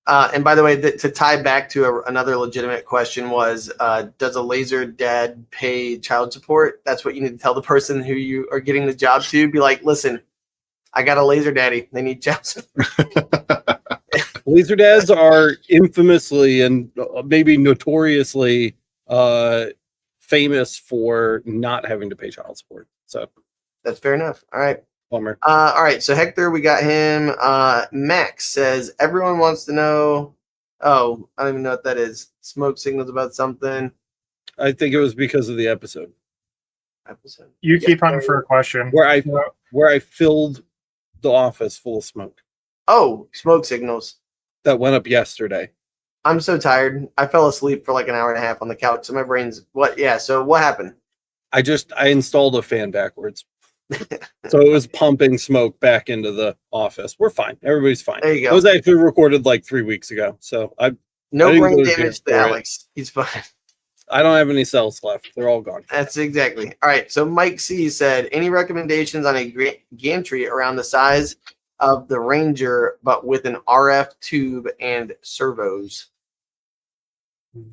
Speaker 2: And by the way, to tie back to another legitimate question was, does a laser dad pay child support? That's what you need to tell the person who you are getting the job to. Be like, listen, I got a laser daddy. They need child support.
Speaker 1: Laser dads are infamously and maybe notoriously famous for not having to pay child support. So
Speaker 2: that's fair enough. All right.
Speaker 1: Bummer.
Speaker 2: All right. So Hector, we got him. Max says everyone wants to know. Oh, I don't even know what that is. Smoke signals about something.
Speaker 1: I think it was because of the episode.
Speaker 3: You keep hunting for a question
Speaker 1: where I filled the office full of smoke.
Speaker 2: Oh, smoke signals
Speaker 1: that went up yesterday.
Speaker 2: I'm so tired. I fell asleep for like an hour and a half on the couch. So my brain's what? Yeah. So what happened?
Speaker 1: I installed a fan backwards. So it was pumping smoke back into the office. We're fine. Everybody's fine.
Speaker 2: There you go.
Speaker 1: It was actually recorded like 3 weeks ago. So
Speaker 2: no brain damage to Alex. He's fine.
Speaker 1: I don't have any cells left. They're all gone.
Speaker 2: That's exactly. All right. So Mike C said, any recommendations on a gantry around the size of the Ranger, but with an RF tube and servos?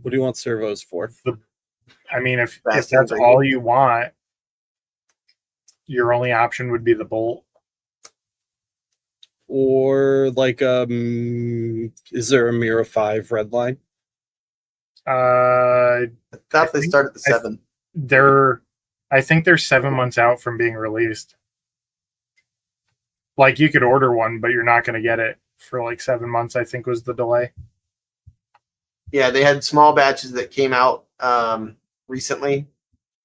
Speaker 1: What do you want servos for?
Speaker 3: I mean, if that's all you want, your only option would be the bolt.
Speaker 1: Or like is there a Mira 5 red line?
Speaker 2: I thought they started at the 7.
Speaker 3: I think they're 7 months out from being released. Like, you could order one, but you're not going to get it for like 7 months, I think was the delay.
Speaker 2: Yeah, they had small batches that came out recently,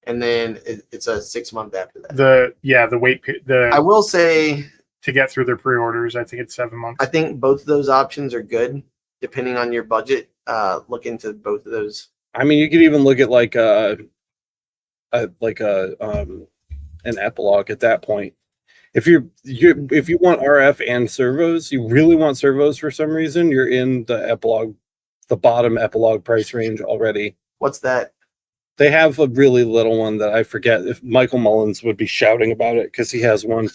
Speaker 2: and then it's a 6 month after that.
Speaker 3: The wait.
Speaker 2: I will say,
Speaker 3: to get through their pre-orders, I think it's 7 months.
Speaker 2: I think both of those options are good, depending on your budget. Look into both of those.
Speaker 1: I mean, you could even look at like an epilogue at that point. If you want RF and servos, you really want servos for some reason, you're in the bottom epilogue price range already.
Speaker 2: What's that?
Speaker 1: They have a really little one that I forget. If Michael Mullins would be shouting about it because he has one,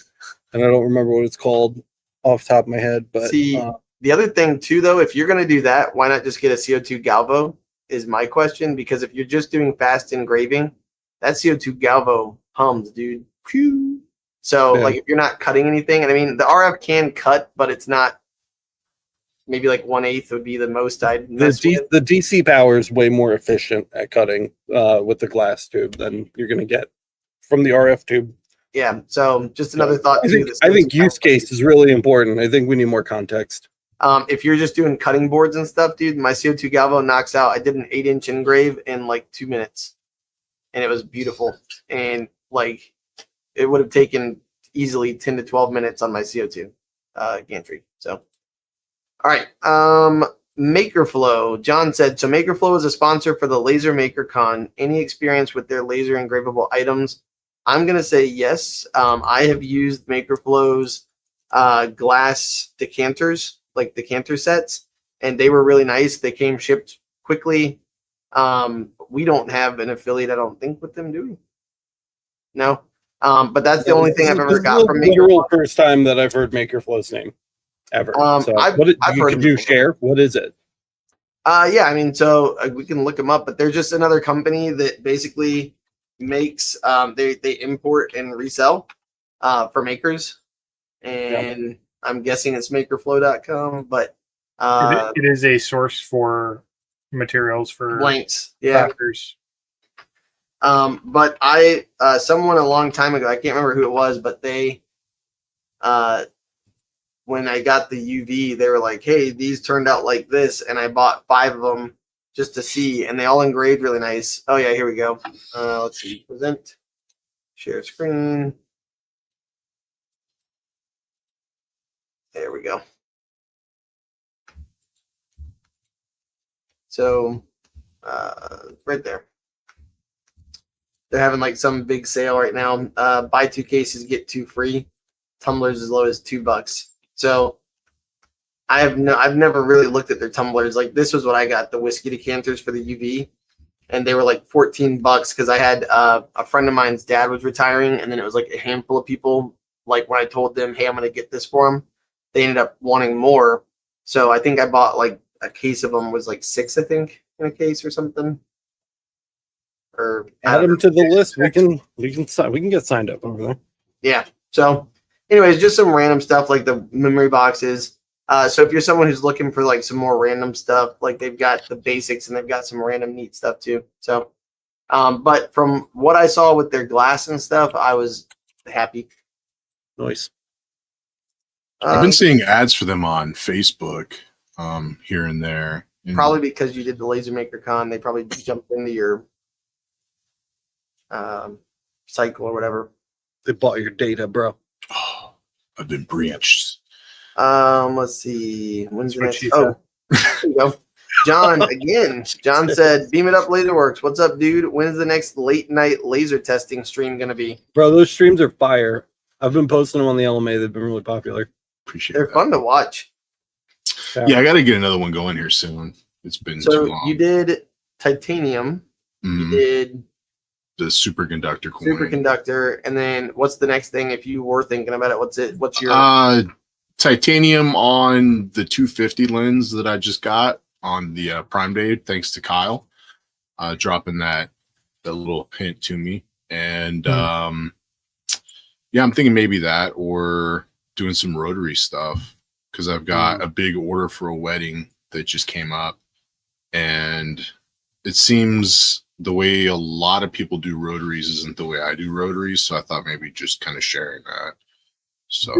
Speaker 1: and I don't remember what it's called off the top of my head. But
Speaker 2: see, the other thing too, though, if you're going to do that, why not just get a CO2 Galvo? Is my question, because if you're just doing fast engraving, that CO2 Galvo hums, dude. Phew. So, like, if you're not cutting anything, and I mean, the RF can cut, but it's not. Maybe like 1/8 would be the most I'd mess with.
Speaker 1: The DC power is way more efficient at cutting with the glass tube than you're going to get from the RF tube.
Speaker 2: Yeah. So just another thought.
Speaker 1: I think use case is really important. I think we need more context.
Speaker 2: If you're just doing cutting boards and stuff, dude, my CO2 Galvo knocks out. I did an 8-inch engrave in like 2 minutes, and it was beautiful. And like, it would have taken easily 10 to 12 minutes on my CO2 gantry. So. All right. MakerFlow. John said, so MakerFlow is a sponsor for the Laser Maker Con. Any experience with their laser engravable items? I'm going to say yes. I have used MakerFlow's glass decanters, like decanter sets, and they were really nice. They came shipped quickly. we don't have an affiliate, I don't think, with them, do we? No. But that's the only thing I've ever got from
Speaker 1: Maker. Literal first time that I've heard MakerFlow's name ever. So could you share? What is it?
Speaker 2: Yeah, I mean, so we can look them up, but they're just another company that basically makes they import and resell for makers, and I'm guessing it's makerflow.com, but
Speaker 3: it is a source for materials for
Speaker 2: blanks. Yeah.
Speaker 3: factors.
Speaker 2: But I someone a long time ago, I can't remember who it was, but they when I got the UV, they were like, hey, these turned out like this, and I bought 5 of them just to see, and they all engraved really nice. Oh yeah, here we go. Let's see, present, share screen. There we go. So right there. They're having like some big sale right now. Buy 2 cases, get 2 free. Tumblers as low as $2. So I've never really looked at their tumblers. Like this was what I got, the whiskey decanters for the UV, and they were like $14 because I had a friend of mine's dad was retiring, and then it was like a handful of people. Like when I told them, hey, I'm gonna get this for him, they ended up wanting more. So I think I bought like a case of them, was like 6, I think, in a case or something. Or
Speaker 1: add them to the list. We can get signed up over there.
Speaker 2: Yeah. So anyways, just some random stuff like the memory boxes. So if you're someone who's looking for like some more random stuff, like they've got the basics and they've got some random neat stuff too. So but from what I saw with their glass and stuff, I was happy.
Speaker 1: Nice.
Speaker 4: I've been seeing ads for them on Facebook here and there.
Speaker 2: Probably because you did the Laser Maker Con, they probably jumped into your cycle or whatever.
Speaker 1: They bought your data, bro.
Speaker 4: Oh, I've been breached.
Speaker 2: Let's see. When's the next? Oh, there you go. John again. John said, "Beam it up, LaserWorks. What's up, dude? When's the next late night laser testing stream gonna be?"
Speaker 1: Bro, those streams are fire. I've been posting them on the LMA. They've been really popular.
Speaker 4: Appreciate.
Speaker 2: They're fun to watch.
Speaker 4: Yeah, I got to get another one going here soon. It's been too long.
Speaker 2: You did titanium. You did
Speaker 4: the superconductor coin.
Speaker 2: Superconductor, and then what's the next thing? If you were thinking about it, what's your
Speaker 4: titanium on the 250 lens that I just got on the Prime Day, thanks to Kyle, dropping that little hint to me. And yeah, I'm thinking maybe that, or doing some rotary stuff, because I've got a big order for a wedding that just came up, and it seems the way a lot of people do rotaries isn't the way I do rotaries, so I thought maybe just kind of sharing that. So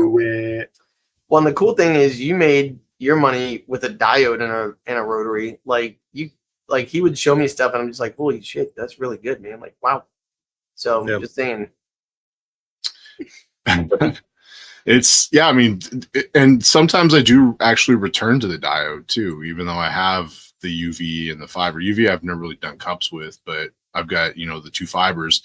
Speaker 2: well, and the cool thing is you made your money with a diode and a rotary. Like he would show me stuff and I'm just like, holy shit, that's really good, man. I'm like, wow. So just saying.
Speaker 4: It's I mean, and sometimes I do actually return to the diode too, even though I have the UV and the fiber. UV I've never really done cups with, but I've got, the 2 fibers,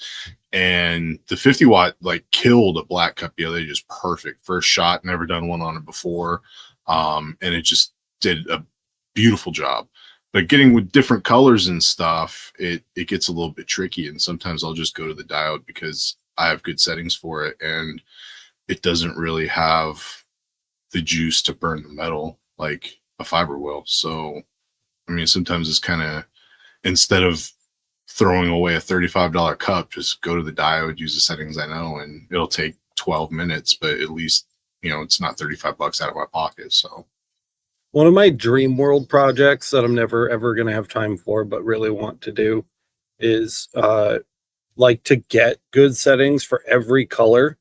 Speaker 4: and the 50 watt like killed a black cup the other day, just perfect. First shot, never done one on it before. And it just did a beautiful job. But getting with different colors and stuff, it gets a little bit tricky. And sometimes I'll just go to the diode because I have good settings for it, and it doesn't really have the juice to burn the metal like a fiber will. So, I mean, sometimes it's kind of, instead of throwing away a $35 cup, just go to the diode, use the settings I know, and it'll take 12 minutes, but at least, it's not $35 out of my pocket. So
Speaker 1: one of my dream world projects that I'm never ever going to have time for, but really want to do, is like to get good settings for every color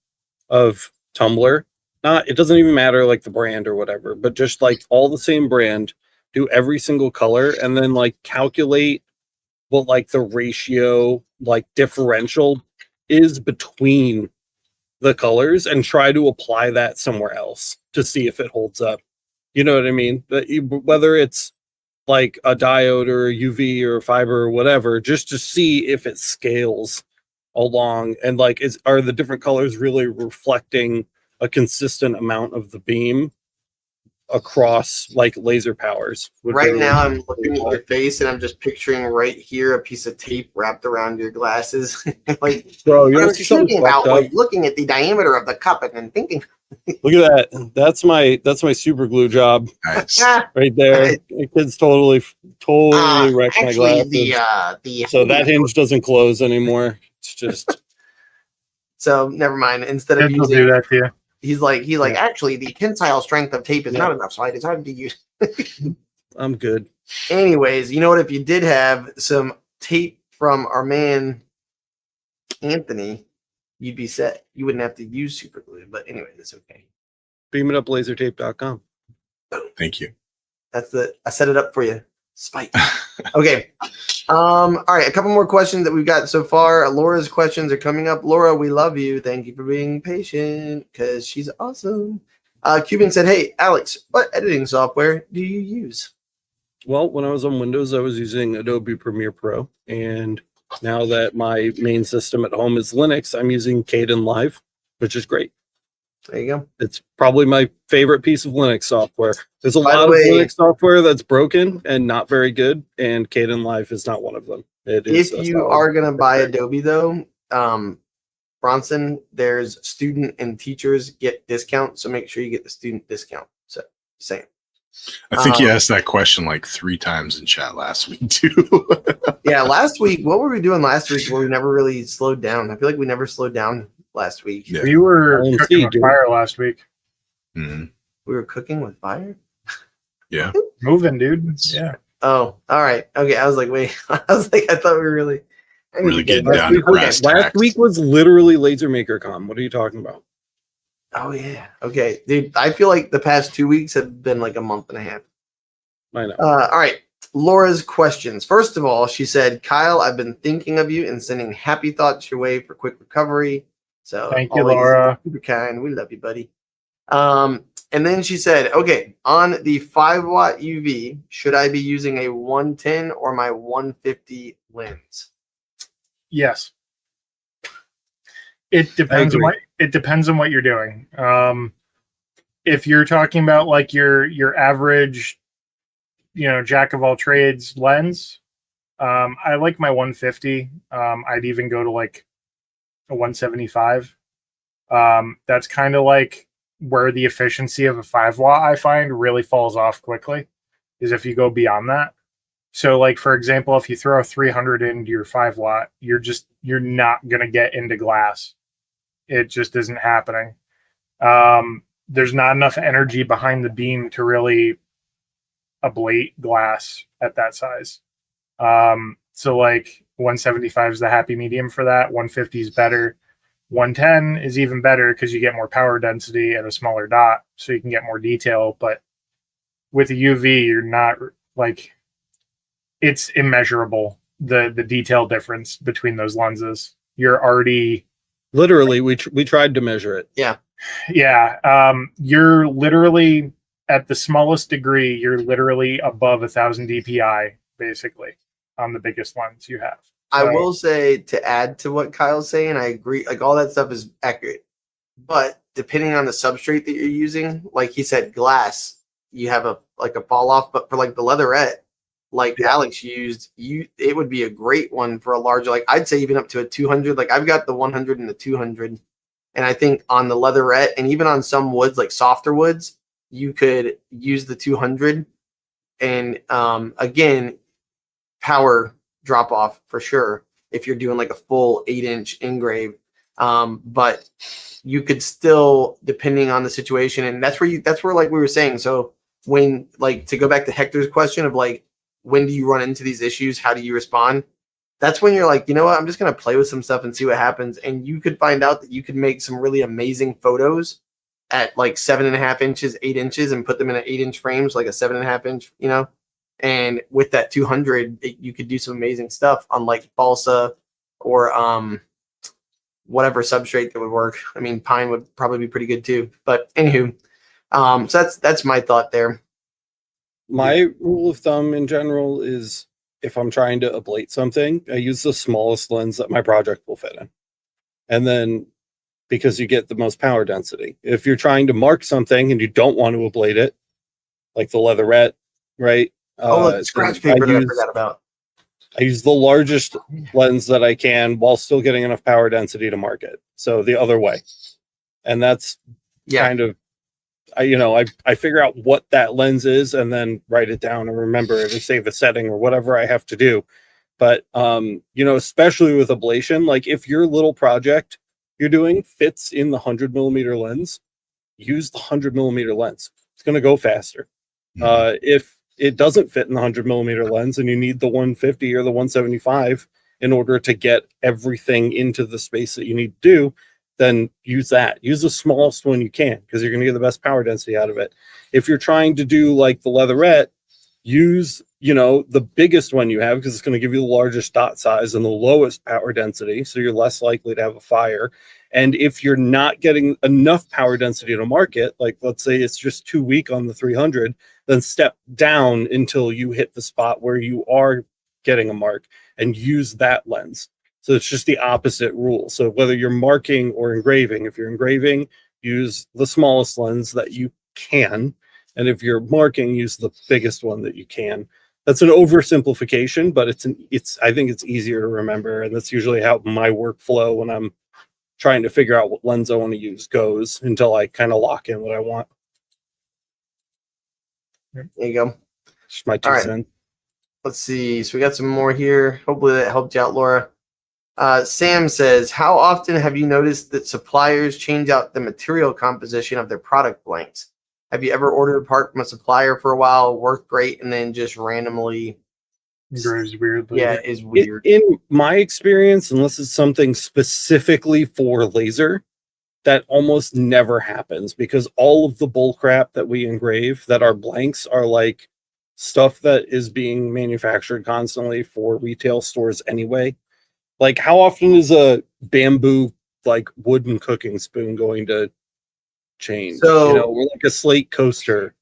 Speaker 1: of tumbler. It doesn't even matter like the brand or whatever, but just like all the same brand, do every single color, and then like calculate what like the ratio, like differential is between the colors, and try to apply that somewhere else to see if it holds up. You know what I mean? Whether it's like a diode or a UV or a fiber or whatever, just to see if it scales along, and like are the different colors really reflecting a consistent amount of the beam across like laser powers.
Speaker 2: Right now, I'm looking at your face and I'm just picturing right here a piece of tape wrapped around your glasses. Like,
Speaker 1: bro, you
Speaker 2: I'm thinking about like looking at the diameter of the cup and then thinking.
Speaker 1: Look at that. That's my super glue job.
Speaker 4: Nice.
Speaker 1: Right there. The kid's totally wrecked my glasses.
Speaker 2: The
Speaker 1: so that hinge doesn't close anymore. It's just
Speaker 2: so never mind. Instead of
Speaker 3: He'll do that to you.
Speaker 2: He's like, actually, the tensile strength of tape is not enough, so I decided to use.
Speaker 1: I'm good.
Speaker 2: Anyways, you know what? If you did have some tape from our man Anthony, you'd be set. You wouldn't have to use super glue. But anyway, that's okay.
Speaker 1: Beam it up, lasertape.com.
Speaker 4: Thank you.
Speaker 2: I set it up for you. Spike. Okay. All right. A couple more questions that we've got so far. Laura's questions are coming up. Laura, we love you. Thank you for being patient because she's awesome. Cuban said, "Hey, Alex, what editing software do you use?"
Speaker 1: Well, when I was on Windows, I was using Adobe Premiere Pro. And now that my main system at home is Linux, I'm using Kdenlive, which is great.
Speaker 2: There you go.
Speaker 1: It's probably my favorite piece of Linux software. There's a lot of Linux software that's broken and not very good, and Kdenlive is not one of them.
Speaker 2: If you are going to buy Adobe, though, Bronson, there's student and teachers get discounts, so make sure you get the student discount. So, same.
Speaker 4: I think you asked that question like 3 times in chat last week, too.
Speaker 2: Yeah, last week, what were we doing last week where we never really slowed down? I feel like we never slowed down last week.
Speaker 3: Yeah. We were cooking with fire last week.
Speaker 4: Mm-hmm.
Speaker 2: We were cooking with fire?
Speaker 4: Yeah.
Speaker 3: Moving, dude. Yeah.
Speaker 2: Oh, all right. Okay, I was like, wait. I thought we were really
Speaker 4: getting down to brass tacks.
Speaker 1: Last week was literally Laser Maker Con. What are you talking about?
Speaker 2: Oh, yeah. Okay, dude, I feel like the past 2 weeks have been like a month and a half.
Speaker 1: I know.
Speaker 2: All right. Laura's questions. First of all, she said, "Kyle, I've been thinking of you and sending happy thoughts your way for quick recovery." So
Speaker 3: thank you, Laura.
Speaker 2: Super kind. We love you, buddy. And then she said, "Okay, on the 5-watt UV, should I be using a 110 or my 150 lens?"
Speaker 3: Yes. It depends on what you're doing. If you're talking about like your average, jack of all trades lens, I like my 150. I'd even go to like a 175. That's kind of like where the efficiency of a 5-watt I find really falls off quickly, is if you go beyond that. So like, for example, if you throw a 300 into your 5-watt, you're not going to get into glass. It just isn't happening. There's not enough energy behind the beam to really ablate glass at that size. So like 175 is the happy medium for that. 150 is better. 110 is even better because you get more power density and a smaller dot, so you can get more detail. But with a UV, you're not like, it's immeasurable, the detail difference between those lenses. You're already
Speaker 1: literally we tried to measure it.
Speaker 2: Yeah.
Speaker 3: You're literally at the smallest degree, you're literally above 1,000 DPI basically on the biggest lens you have.
Speaker 2: I will say, to add to what Kyle's saying, I agree. Like, all that stuff is accurate, but depending on the substrate that you're using, like he said, glass, you have a fall off. But for like the leatherette, like Alex used, it would be a great one for a larger. Like, I'd say even up to a 200. Like, I've got the 100 and the 200, and I think on the leatherette and even on some woods, like softer woods, you could use the 200. And again, power drop off for sure if you're doing like a full 8-inch engrave, but you could still, depending on the situation, and that's where like we were saying, so when, like, to go back to Hector's question of like, when do you run into these issues, how do you respond, that's when you're like, you know what, I'm just going to play with some stuff and see what happens. And you could find out that you could make some really amazing photos at like 7.5 inches, 8 inches, and put them in an 8-inch frames, like a 7.5 inch, and with that 200, you could do some amazing stuff on like balsa or whatever substrate that would work. I mean, pine would probably be pretty good too. But anywho, so that's my thought there.
Speaker 1: My rule of thumb in general is, if I'm trying to ablate something, I use the smallest lens that my project will fit in. And then, because you get the most power density. If you're trying to mark something and you don't want to ablate it, like the leatherette, right?
Speaker 2: The scratch paper that I forgot about.
Speaker 1: I use the largest lens that I can while still getting enough power density to market. So the other way. And that's kind of, I figure out what that lens is and then write it down and remember it and save a setting or whatever I have to do. But, especially with ablation, like if your little project you're doing fits in the 100 millimeter lens, use the 100 millimeter lens. It's going to go faster. If it doesn't fit in the 100 millimeter lens and you need the 150 or the 175 in order to get everything into the space that you need to do, then use that. Use the smallest one you can because you're going to get the best power density out of it. If you're trying to do like the leatherette, use the biggest one you have because it's going to give you the largest dot size and the lowest power density, so you're less likely to have a fire. And if you're not getting enough power density to market, like let's say it's just too weak on the 300, then step down until you hit the spot where you are getting a mark and use that lens. So it's just the opposite rule. So whether you're marking or engraving, if you're engraving, use the smallest lens that you can. And if you're marking, use the biggest one that you can. That's an oversimplification, but I think it's easier to remember. And that's usually how my workflow when I'm trying to figure out what lens I want to use goes until I kind of lock in what I want.
Speaker 2: There you go.
Speaker 1: Just my 2 cents.
Speaker 2: Let's see. So we got some more here. Hopefully that helped you out, Laura. Sam says, how often have you noticed that suppliers change out the material composition of their product blanks? Have you ever ordered a part from a supplier for a while, worked great, and then just randomly
Speaker 3: grows weirdly?
Speaker 2: Yeah, is weird.
Speaker 1: In my experience, unless it's something specifically for laser, that almost never happens because all of the bull crap that we engrave that are blanks are like stuff that is being manufactured constantly for retail stores anyway. Like how often is a bamboo like wooden cooking spoon going to change?
Speaker 2: So
Speaker 1: we're like a slate coaster.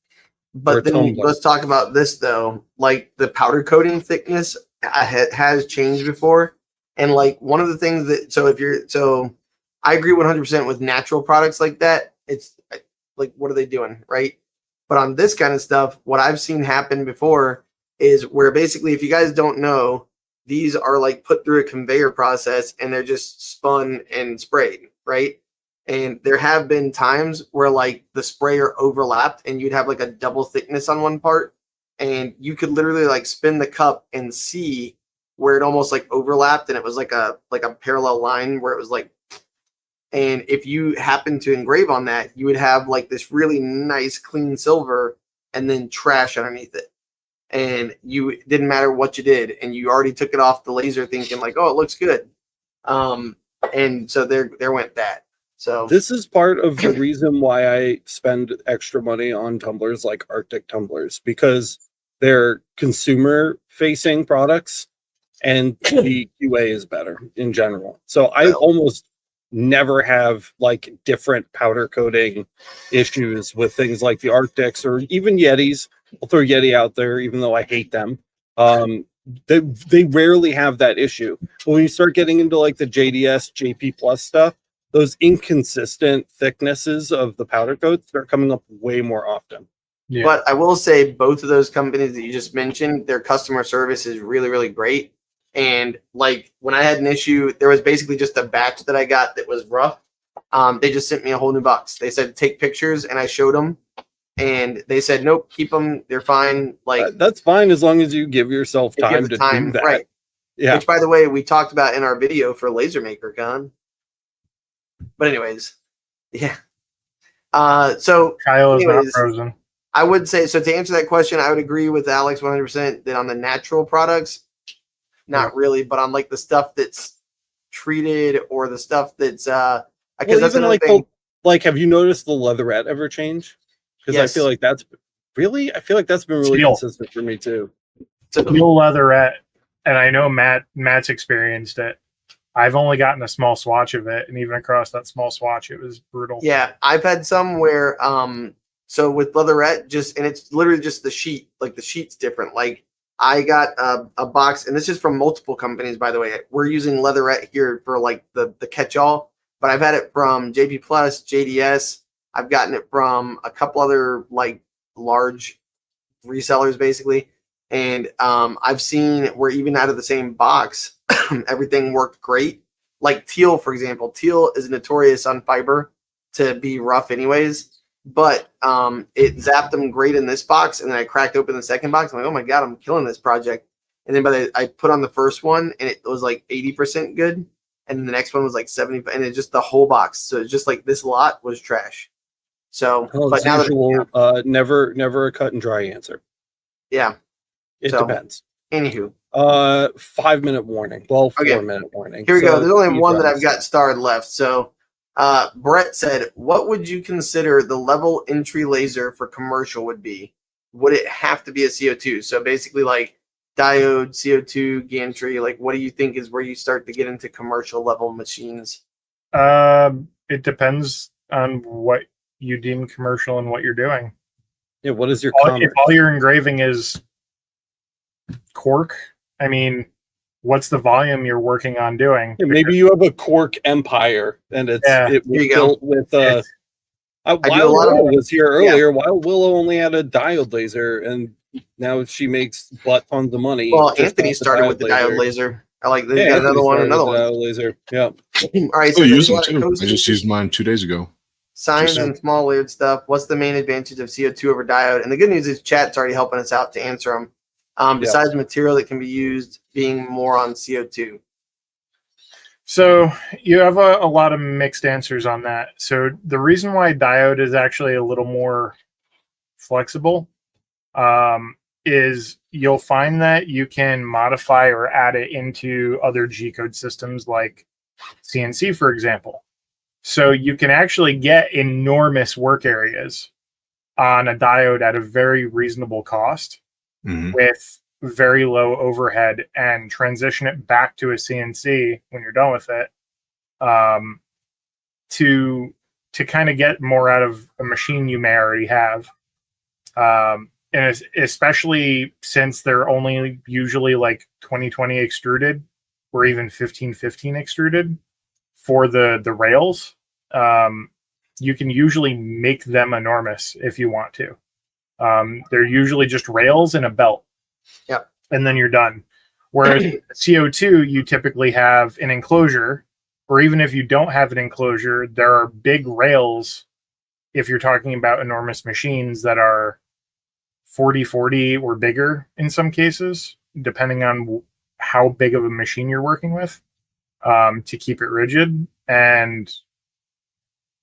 Speaker 2: But then let's talk about this though. Like the powder coating thickness has changed before, and like one of the things that I agree 100% with natural products like that. It's like, what are they doing, right? But on this kind of stuff, what I've seen happen before is where basically, if you guys don't know, these are like put through a conveyor process and they're just spun and sprayed, right? And there have been times where like the sprayer overlapped and you'd have like a double thickness on one part and you could literally like spin the cup and see where it almost like overlapped and it was like a parallel line where it was like, and if you happen to engrave on that, you would have like this really nice clean silver and then trash underneath it. And you didn't matter what you did and you already took it off the laser thinking like, oh, it looks good. And so there went that. So
Speaker 1: this is part of the reason why I spend extra money on tumblers like Arctic tumblers, because they're consumer facing products and the QA is better in general. So I almost never have like different powder coating issues with things like the Arctics or even Yetis. I'll throw Yeti out there, even though I hate them. They rarely have that issue. But when you start getting into like the JDS, JP Plus stuff, those inconsistent thicknesses of the powder coats are coming up way more often.
Speaker 2: Yeah. But I will say both of those companies that you just mentioned, their customer service is really, really great. And like when I had an issue, there was basically just a batch that I got that was rough. They just sent me a whole new box. They said, take pictures, and I showed them. And they said, nope, keep them. They're fine. Like
Speaker 1: that's fine as long as you give yourself time to do that.
Speaker 2: Right. Yeah. Which, by the way, we talked about in our video for Laser Maker Con. But anyways, yeah. So
Speaker 3: Kyle is not frozen.
Speaker 2: I would say, so to answer that question, I would agree with Alex 100% that on the natural products, not really, but on like the stuff that's treated or the stuff that's because that's another thing.
Speaker 1: Like, have you noticed the leatherette ever change? Because yes. I feel like that's been really consistent for me too.
Speaker 3: Steel leatherette, and I know Matt's experienced it. I've only gotten a small swatch of it, and even across that small swatch, it was brutal.
Speaker 2: Yeah, I've had some where, so with leatherette, and it's literally just the sheet, like the sheet's different. Like I got a box, and this is from multiple companies, by the way. We're using leatherette here for like the catch-all, but I've had it from JP Plus, JDS. I've gotten it from a couple other like large resellers basically. And I've seen where even out of the same box, everything worked great. Like teal, for example. Teal is notorious on fiber to be rough anyways, but it zapped them great in this box, and then I cracked open the second box. I'm like, oh my God, I'm killing this project. And then I put on the first one, and it was like 80% good, and then the next one was like 70%, and it's just the whole box. So it's just like this lot was trash. So, but now
Speaker 1: usual, never a cut and dry answer.
Speaker 2: Yeah.
Speaker 1: It depends.
Speaker 2: Anywho.
Speaker 1: 5-minute warning. Well, 4-minute warning.
Speaker 2: Here we go. There's only one that I've got starred left. So Brett said, what would you consider the level entry laser for commercial would be? Would it have to be a CO2? So basically like diode, CO2, gantry, like what do you think is where you start to get into commercial level machines?
Speaker 3: It depends on what you deem commercial and what you're doing.
Speaker 1: Yeah, what is your
Speaker 3: if all your engraving is cork, I mean, what's the volume you're working on doing?
Speaker 1: Yeah, maybe you have a cork empire, and it was built with Wild Willow was here earlier. Wild Willow only had a diode laser, and now she makes butt tons of money.
Speaker 2: Well, Anthony started with the diode laser. I like they got another one.
Speaker 1: Diode laser. Yeah.
Speaker 2: All right.
Speaker 4: So use them too. I just used mine 2 days ago.
Speaker 2: Signs and small weird stuff. What's the main advantage of CO2 over diode? And the good news is chat's already helping us out to answer them. Besides material that can be used being more on CO2.
Speaker 3: So you have a lot of mixed answers on that. So the reason why diode is actually a little more flexible is you'll find that you can modify or add it into other G-code systems like CNC, for example. So you can actually get enormous work areas on a diode at a very reasonable cost. With very low overhead and transition it back to a CNC when you're done with it to kind of get more out of a machine you may already have. And especially since they're only usually like 2020 extruded or even 1515 extruded for the rails, you can usually make them enormous if you want to. They're usually just rails and a belt.
Speaker 2: Yep.
Speaker 3: And then you're done. Whereas CO2, you typically have an enclosure, or even if you don't have an enclosure, there are big rails if you're talking about enormous machines that are 40/40 or bigger in some cases, depending on how big of a machine you're working with, to keep it rigid. And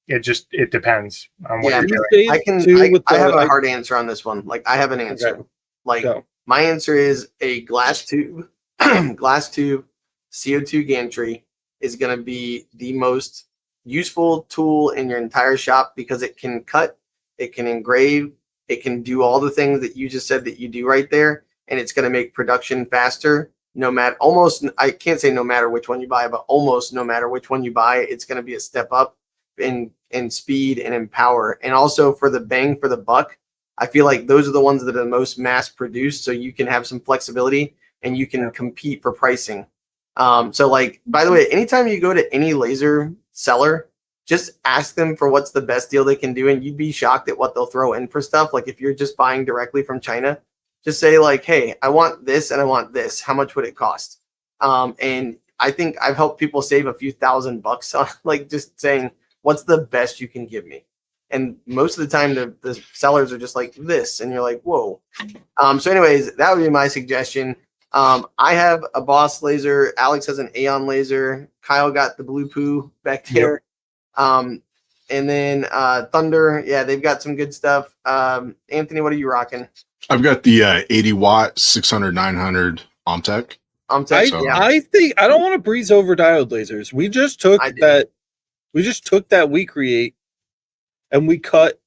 Speaker 3: it depends on what you're doing.
Speaker 2: I have a hard answer on this one. Like I have an answer. Okay. Like my answer is a glass tube CO2 gantry is going to be the most useful tool in your entire shop because it can cut, it can engrave, it can do all the things that you just said that you do right there, and it's going to make production faster. No matter I can't say no matter which one you buy, but almost no matter which one you buy, it's going to be a step up in speed and in power. And also for the bang for the buck, I feel like those are the ones that are the most mass produced, so you can have some flexibility and you can compete for pricing. So like, by the way, anytime you go to any laser seller, just ask them for what's the best deal they can do, and you'd be shocked at what they'll throw in for stuff. Like if you're just buying directly from China, just say like, hey, I want this and I want this. How much would it cost? And I think I've helped people save a few $1,000 on like just saying, what's the best you can give me? And most of the time the sellers are just like this, and you're like, whoa. So anyways, that would be my suggestion. I have a Boss laser. Alex has an Aeon laser. Kyle got the Blue Poo back there. Yep. And then Thunder, yeah, they've got some good stuff. Anthony, what are you rocking?
Speaker 4: I've got the 80 watt 600/900 Omtech.
Speaker 1: I think I don't want to breeze over diode lasers. We just took that we create and we cut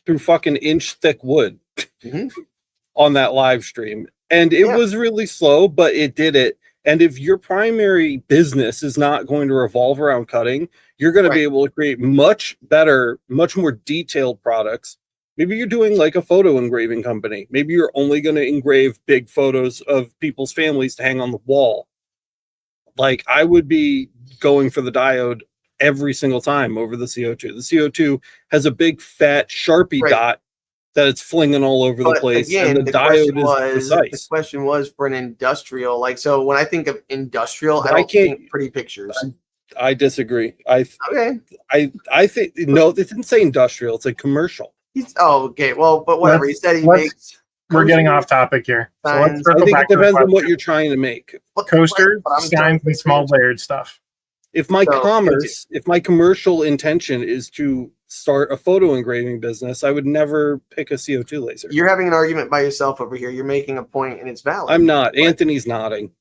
Speaker 1: through fucking inch thick wood on that live stream. And it was really slow, but it did it. And if your primary business is not going to revolve around cutting, you're going to be able to create much better, much more detailed products. Maybe you're doing like a photo engraving company. Maybe you're only going to engrave big photos of people's families to hang on the wall. Like I would be going for the diode every single time over the CO2. The CO2 has a big fat Sharpie dot that it's flinging all over the place.
Speaker 2: Again,
Speaker 1: and the diode is
Speaker 2: the
Speaker 1: precise.
Speaker 2: question was for an industrial. Like, so when I think of industrial, I don't think pretty pictures.
Speaker 1: I disagree.
Speaker 2: Okay.
Speaker 1: I think no, they didn't say industrial. It's like commercial.
Speaker 2: Okay. Well, but whatever. He said he makes.
Speaker 3: We're getting off topic here. So let's
Speaker 1: I think it depends on what you're trying to make.
Speaker 3: Coasters, signs, and small layered stuff.
Speaker 1: If my commercial intention is to start a photo engraving business, I would never pick a CO2 laser.
Speaker 2: You're having an argument by yourself over here. You're making a point, and it's valid.
Speaker 1: I'm not. Anthony's nodding.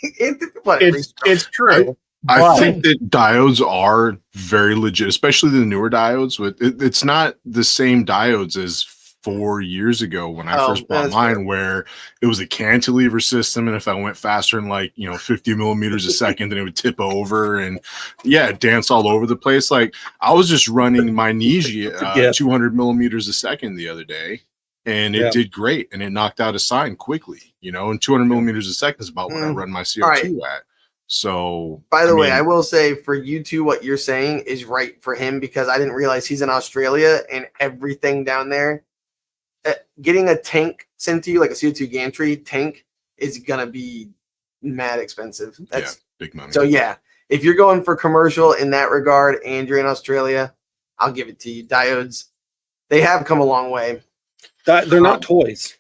Speaker 3: It's true.
Speaker 4: I think that diodes are very legit, especially the newer diodes. It's not the same diodes as 4 years ago when I first bought mine, where it was a cantilever system, and if I went faster than 50 millimeters a second, then it would tip over and dance all over the place. Like, I was just running my Niji 200 millimeters a second the other day, and it did great, and it knocked out a sign quickly. And 200 millimeters a second is about what I run my CO2 at. So,
Speaker 2: by the way, I will say for you two, what you're saying is right for him, because I didn't realize he's in Australia and everything down there. Getting a tank sent to you, like a CO2 gantry tank, is gonna be mad expensive. That's
Speaker 4: big money.
Speaker 2: So if you're going for commercial in that regard and you're in Australia, I'll give it to you. Diodes, they have come a long way.
Speaker 1: They're not toys.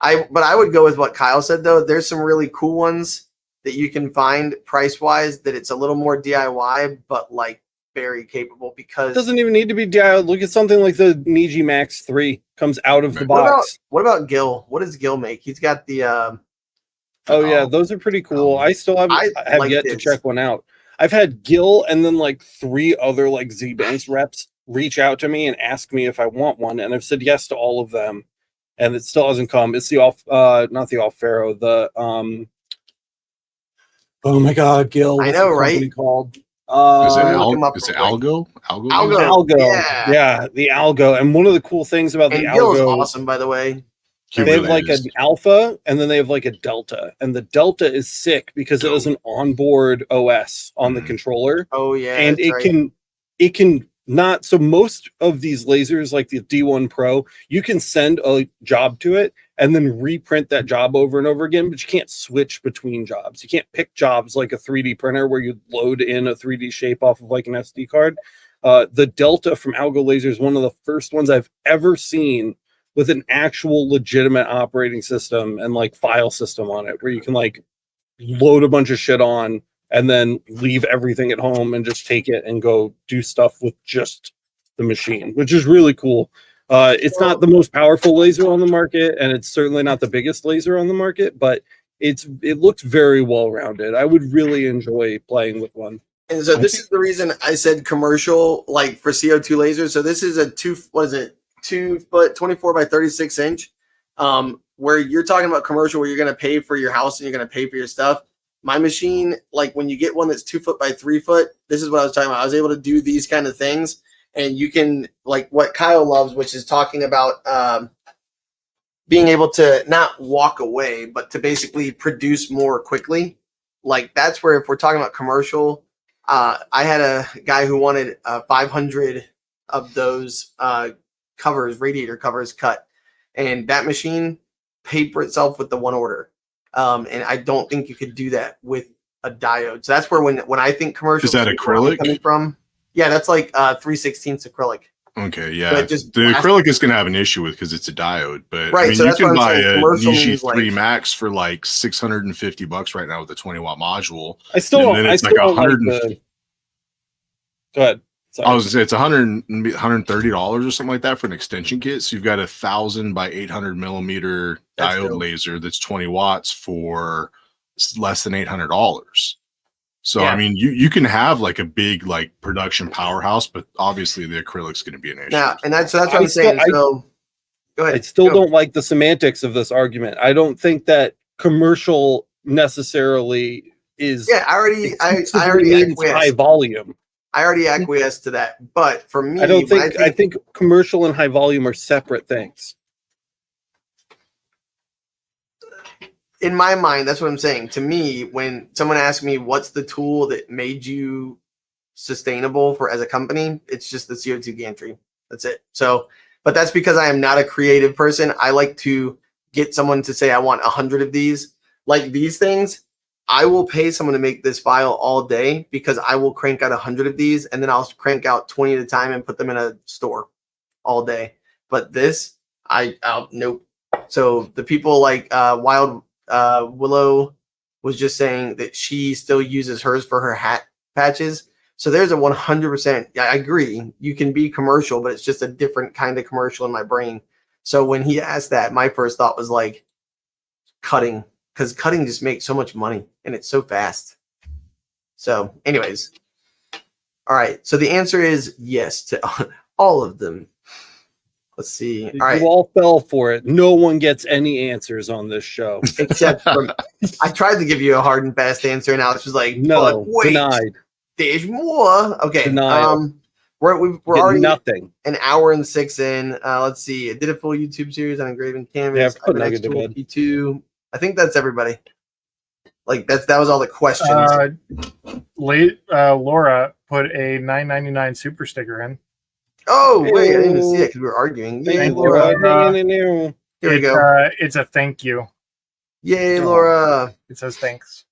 Speaker 2: But I would go with what Kyle said though. There's some really cool ones that you can find price wise that it's a little more DIY, but like very capable, because
Speaker 1: it doesn't even need to be DIY. Look at something like the Niji Max 3 comes out of the box.
Speaker 2: What about Gil? What does Gil make? He's got the
Speaker 1: those are pretty cool. I still have yet to check one out. I've had Gil and then like 3 other like Z-Banks reps reach out to me and ask me if I want one, and I've said yes to all of them, and it still hasn't come. It's the not the Alfaro, the oh my god, Gil.
Speaker 2: I know, right?
Speaker 1: Called
Speaker 4: is it Algo?
Speaker 2: Algo.
Speaker 1: Yeah, the Algo. And one of the cool things about the
Speaker 2: Gil is
Speaker 1: Algo,
Speaker 2: awesome, by the way.
Speaker 1: They have like an alpha, and then they have like a delta, and the delta is sick because it has an onboard OS on the controller.
Speaker 2: Oh yeah,
Speaker 1: and it can not. So most of these lasers, like the D1 Pro, you can send a job to it and then reprint that job over and over again, but you can't switch between jobs. You can't pick jobs like a 3D printer where you load in a 3D shape off of like an SD card. The Delta from Algo Laser is one of the first ones I've ever seen with an actual legitimate operating system and like file system on it, where you can like load a bunch of shit on and then leave everything at home and just take it and go do stuff with just the machine, which is really cool. It's not the most powerful laser on the market, and it's certainly not the biggest laser on the market, but it looks very well rounded. I would really enjoy playing with one.
Speaker 2: And so this is the reason I said commercial, like for CO2 lasers. So this is a 2 foot 24 by 36 inch, where you're talking about commercial, where you're going to pay for your house and you're going to pay for your stuff. My machine, like when you get one that's 2 foot by 3 foot, this is what I was talking about. I was able to do these kind of things. And you can, like what Kyle loves, which is talking about being able to not walk away, but to basically produce more quickly. Like that's where, if we're talking about commercial, I had a guy who wanted 500 of those covers, radiator covers cut. And that machine paid for itself with the one order. And I don't think you could do that with a diode. So that's where when I think commercial,
Speaker 4: is that acrylic
Speaker 2: coming from? Yeah, that's like 3/16 acrylic.
Speaker 4: Okay, yeah. The acrylic is going to have an issue with because it's a diode, but
Speaker 2: right,
Speaker 4: I mean,
Speaker 2: so
Speaker 4: you can buy a
Speaker 2: Niji
Speaker 4: 3 Max for like $650 right now with a 20-watt module.
Speaker 1: I still don't like the... Go ahead. Sorry.
Speaker 4: I was going to say it's $130 or something like that for an extension kit. So you've got 1,000 by 800 millimeter diode laser that's 20 watts for less than $800. So, I mean, you can have like a big like production powerhouse, but obviously the acrylic's going to be an issue.
Speaker 2: Now, and that's what I'm saying. So, go ahead.
Speaker 1: I still don't like the semantics of this argument. I don't think that commercial necessarily is.
Speaker 2: Yeah, I already acquiesced.
Speaker 1: High volume.
Speaker 2: I already acquiesced to that, but for me,
Speaker 1: I think commercial and high volume are separate things.
Speaker 2: In my mind, that's what I'm saying. To me, when someone asks me what's the tool that made you sustainable for as a company, it's just the CO2 gantry. That's it. So but that's because I am not a creative person. I like to get someone to say, I want 100 of these. Like these things, I will pay someone to make this file all day because I will crank out 100 of these and then I'll crank out 20 at a time and put them in a store all day. But this, nope. So the people like Wild Willow was just saying that she still uses hers for her hat patches. So there's a 100%. I agree. You can be commercial, but it's just a different kind of commercial in my brain. So when he asked that, my first thought was like cutting, because cutting just makes so much money and it's so fast. So anyways, all right. So the answer is yes to all of them. Let's see. All right.
Speaker 1: You all fell for it. No one gets any answers on this show.
Speaker 2: Except from, I tried to give you a hard and fast answer and Alex was like,
Speaker 1: no,
Speaker 2: wait.
Speaker 1: denied.
Speaker 2: There's more. Okay.
Speaker 1: Denial.
Speaker 2: We're already
Speaker 1: nothing.
Speaker 2: An hour and 6 in. Let's see. I did a full YouTube series on engraving canvas.
Speaker 1: Yeah, put negative
Speaker 2: P2. I think that's everybody. Like that was all the questions.
Speaker 3: Laura put a $9.99 super sticker in.
Speaker 2: Oh wait, I didn't even see it because we were arguing. Yay, Laura.
Speaker 3: Here
Speaker 2: we go.
Speaker 3: It's a thank you.
Speaker 2: Yay, Laura.
Speaker 3: It says thanks.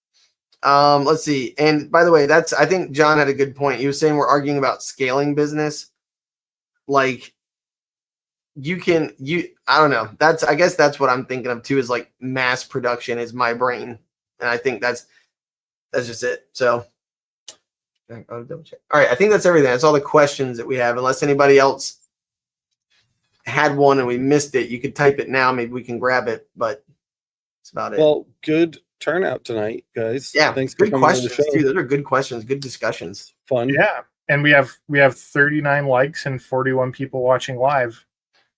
Speaker 2: Let's see. And by the way, I think John had a good point. He was saying we're arguing about scaling business. Like I don't know. I guess that's what I'm thinking of too, is like mass production is my brain. And I think that's just it. So I'll double check. All right. I think that's everything. That's all the questions that we have. Unless anybody else had one and we missed it, you could type it now. Maybe we can grab it, but that's about it.
Speaker 1: Well, good turnout tonight, guys.
Speaker 2: Yeah,
Speaker 1: thanks for
Speaker 2: good
Speaker 1: coming
Speaker 2: questions,
Speaker 1: on the show.
Speaker 2: dude. Those are good questions, good discussions.
Speaker 1: Fun.
Speaker 3: Yeah, and we have 39 likes and 41 people watching live,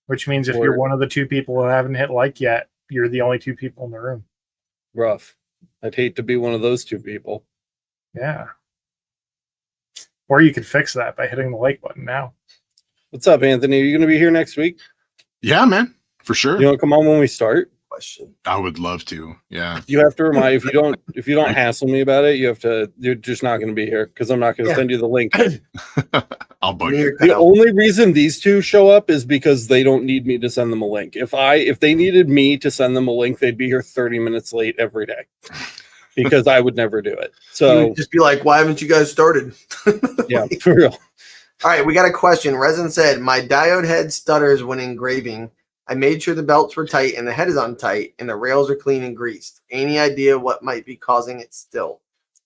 Speaker 3: which means if you're one of the 2 people who haven't hit like yet, you're the only 2 people in the room.
Speaker 1: Rough. I'd hate to be one of those 2 people.
Speaker 3: Yeah. Or you could fix that by hitting the like button now.
Speaker 1: What's up, Anthony? Are you going to be here next week?
Speaker 4: Yeah, man, for sure.
Speaker 1: You want to come on when we start?
Speaker 2: Question.
Speaker 4: I would love to. Yeah.
Speaker 1: You have to remind, if you don't hassle me about it, you're just not going to be here because I'm not going to send you the link.
Speaker 4: I'll bug you.
Speaker 1: The only reason these 2 show up is because they don't need me to send them a link. If they needed me to send them a link, they'd be here 30 minutes late every day because I would never do it. So
Speaker 2: you would just be like, why haven't you guys started?
Speaker 1: Yeah, for real.
Speaker 2: All right, we got a question. Resin said, my diode head stutters when engraving. I made sure the belts were tight and the head is on tight and the rails are clean and greased. Any idea what might be causing it still?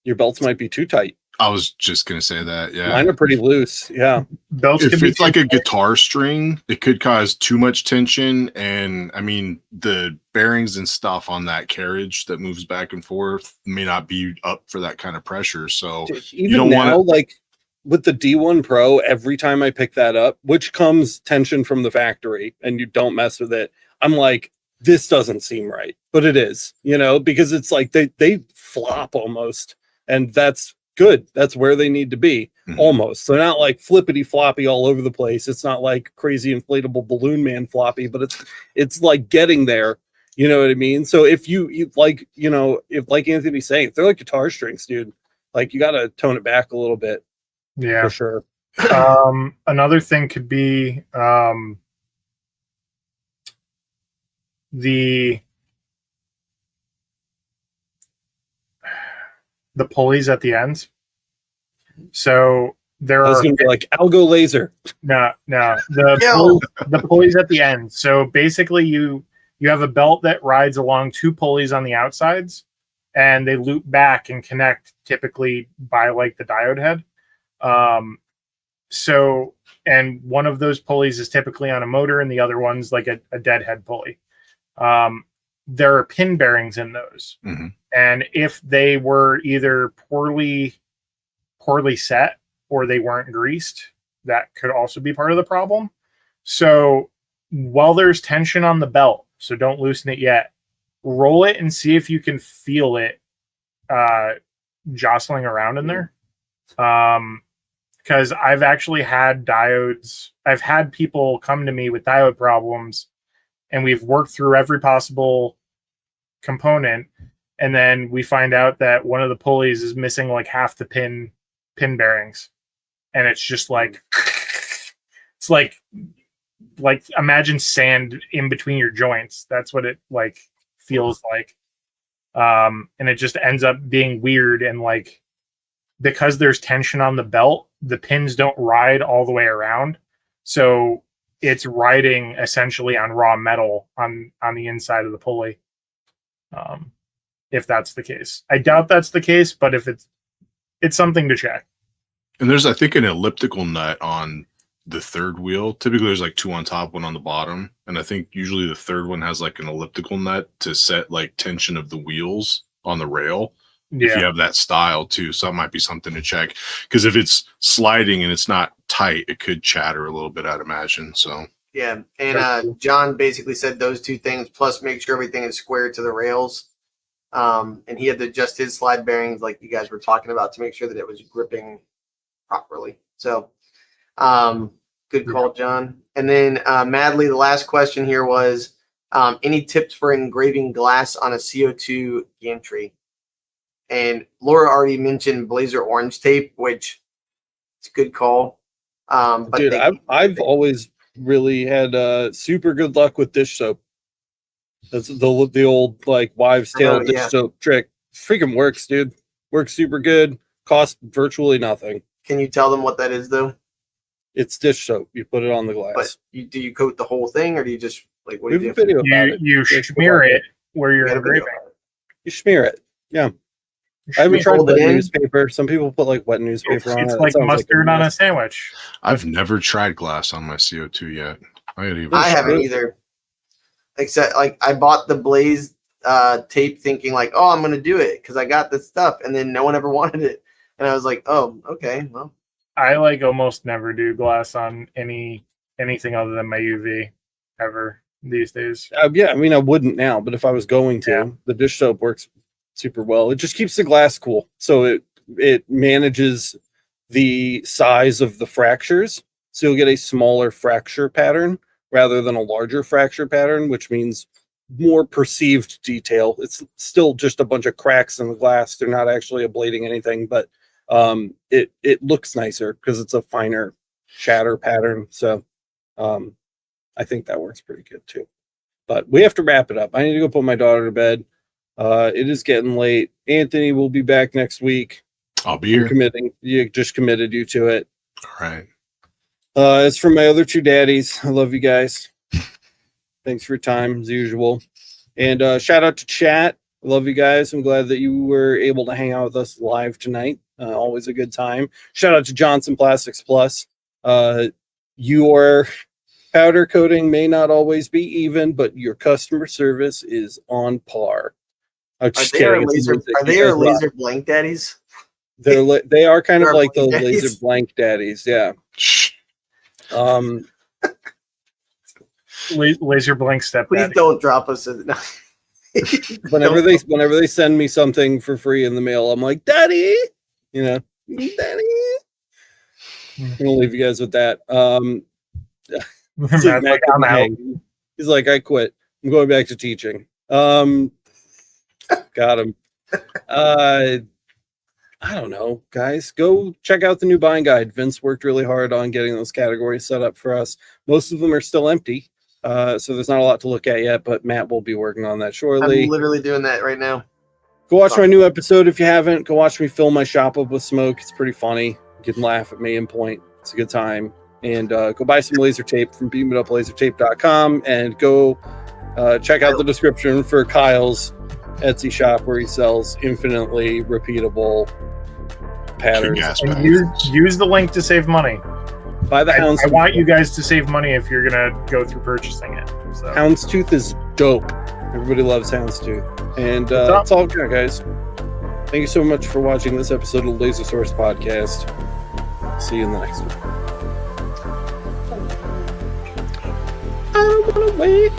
Speaker 1: Your belts might be too tight.
Speaker 4: I was just going to say that. Yeah.
Speaker 1: Mine are pretty loose. Yeah.
Speaker 3: Belts
Speaker 4: if it's like a guitar string, it could cause too much tension. And I mean, the bearings and stuff on that carriage that moves back and forth may not be up for that kind of pressure. So
Speaker 1: even you don't now, like with the D1 Pro, every time I pick that up, which comes tension from the factory and you don't mess with it, I'm like, this doesn't seem right, but it is, because it's like they flop almost, and that's good. That's where they need to be. Almost. They're not like flippity floppy all over the place. It's not like crazy inflatable balloon man floppy, but it's like getting there. You know what I mean? So if you like, if like Anthony's saying, if they're like guitar strings, dude, like you got to tone it back a little bit.
Speaker 3: Yeah,
Speaker 1: for sure.
Speaker 3: Another thing could be the pulleys at the ends. So there
Speaker 1: are going to be like algo laser.
Speaker 3: No, the pulleys at the end. So basically, you have a belt that rides along 2 pulleys on the outsides, and they loop back and connect typically by like the diode head. So, and one of those pulleys is typically on a motor and the other one's like a deadhead pulley. There are pin bearings in those. Mm-hmm. And if they were either poorly set or they weren't greased, that could also be part of the problem. So while there's tension on the belt, so don't loosen it yet, roll it and see if you can feel it, jostling around in there. Because I've actually had I've had people come to me with diode problems, and we've worked through every possible component, and then we find out that one of the pulleys is missing like half the pin bearings, and it's just like it's like like imagine sand in between your joints. That's what it like feels like. And it just ends up being weird, and like because there's tension on the belt, the pins don't ride all the way around. So it's riding essentially on raw metal on the inside of the pulley. If that's the case. I doubt that's the case, but if it's something to check.
Speaker 4: And there's, I think, an elliptical nut on the third wheel. Typically there's like 2 on top, 1 on the bottom. And I think usually the third one has like an elliptical nut to set like tension of the wheels on the rail. If you have that style too. So that might be something to check. Because if it's sliding and it's not tight, it could chatter a little bit, I'd imagine. So
Speaker 2: yeah. And John basically said those 2 things, plus make sure everything is square to the rails. And he had to adjust his slide bearings like you guys were talking about to make sure that it was gripping properly. So good call, John. And then Madly, the last question here was any tips for engraving glass on a CO2 gantry? And Laura already mentioned Blazer orange tape, which it's a good call. But
Speaker 1: dude, I've always really had super good luck with dish soap. That's the old like wives' tale dish soap trick. Freaking works, dude. Works super good. Costs virtually nothing.
Speaker 2: Can you tell them what that is, though?
Speaker 1: It's dish soap. You put it on the glass.
Speaker 2: But do you coat the whole thing, or do you just like what do you do?
Speaker 1: Video about it.
Speaker 3: You smear it where you're engraving.
Speaker 1: You smear it. Yeah. I haven't tried wet newspaper. Some people put like wet newspaper on it.
Speaker 3: It's like mustard on a sandwich.
Speaker 4: I've never tried glass on my CO2 yet.
Speaker 2: I haven't either. Except like I bought the Blaze tape thinking like, oh, I'm gonna do it because I got this stuff, and then no one ever wanted it, and I was like, oh, okay, well.
Speaker 3: I like almost never do glass on anything other than my UV ever these days.
Speaker 1: Yeah, I mean I wouldn't now, but if I was going to, the dish soap works super well. It just keeps the glass cool, so it manages the size of the fractures, so you'll get a smaller fracture pattern rather than a larger fracture pattern, which means more perceived detail. It's still just a bunch of cracks in the glass. They're not actually ablating anything, but it looks nicer because it's a finer shatter pattern. So I think that works pretty good too. But we have to wrap it up. I need to go put my daughter to bed. It is getting late. Anthony will be back next week.
Speaker 4: I'll be here.
Speaker 1: You just committed you to it.
Speaker 4: All right.
Speaker 1: As for my other 2 daddies, I love you guys. Thanks for your time as usual. And shout out to chat. I love you guys. I'm glad that you were able to hang out with us live tonight. Always a good time. Shout out to Johnson Plastics Plus. Your powder coating may not always be even, but your customer service is on par. I'm just kidding.
Speaker 2: Are they our laser blank daddies?
Speaker 1: They are kind of like the laser blank daddies. Yeah.
Speaker 3: Laser blank step.
Speaker 2: Please don't drop us.
Speaker 1: Whenever they send me something for free in the mail, I'm like, Daddy, Daddy. I'm gonna leave you guys with that. He's like, I quit. I'm going back to teaching. Got him. I don't know, guys. Go check out the new buying guide. Vince worked really hard on getting those categories set up for us. Most of them are still empty, so there's not a lot to look at yet, but Matt will be working on that shortly.
Speaker 2: I'm literally doing that right now.
Speaker 1: Go watch my new episode if you haven't. Go watch me fill my shop up with smoke. It's pretty funny. You can laugh at me and point. It's a good time. And go buy some laser tape from beamituplasertape.com and go check out the description for Kyle's Etsy shop where he sells infinitely repeatable patterns.
Speaker 3: And use the link to save money.
Speaker 1: Buy the Houndstooth.
Speaker 3: I want you guys to save money if you're gonna go through purchasing it. So.
Speaker 1: Houndstooth is dope. Everybody loves Houndstooth. And that's all good, guys. Thank you so much for watching this episode of Laser Source Podcast. See you in the next one. I don't wanna wait.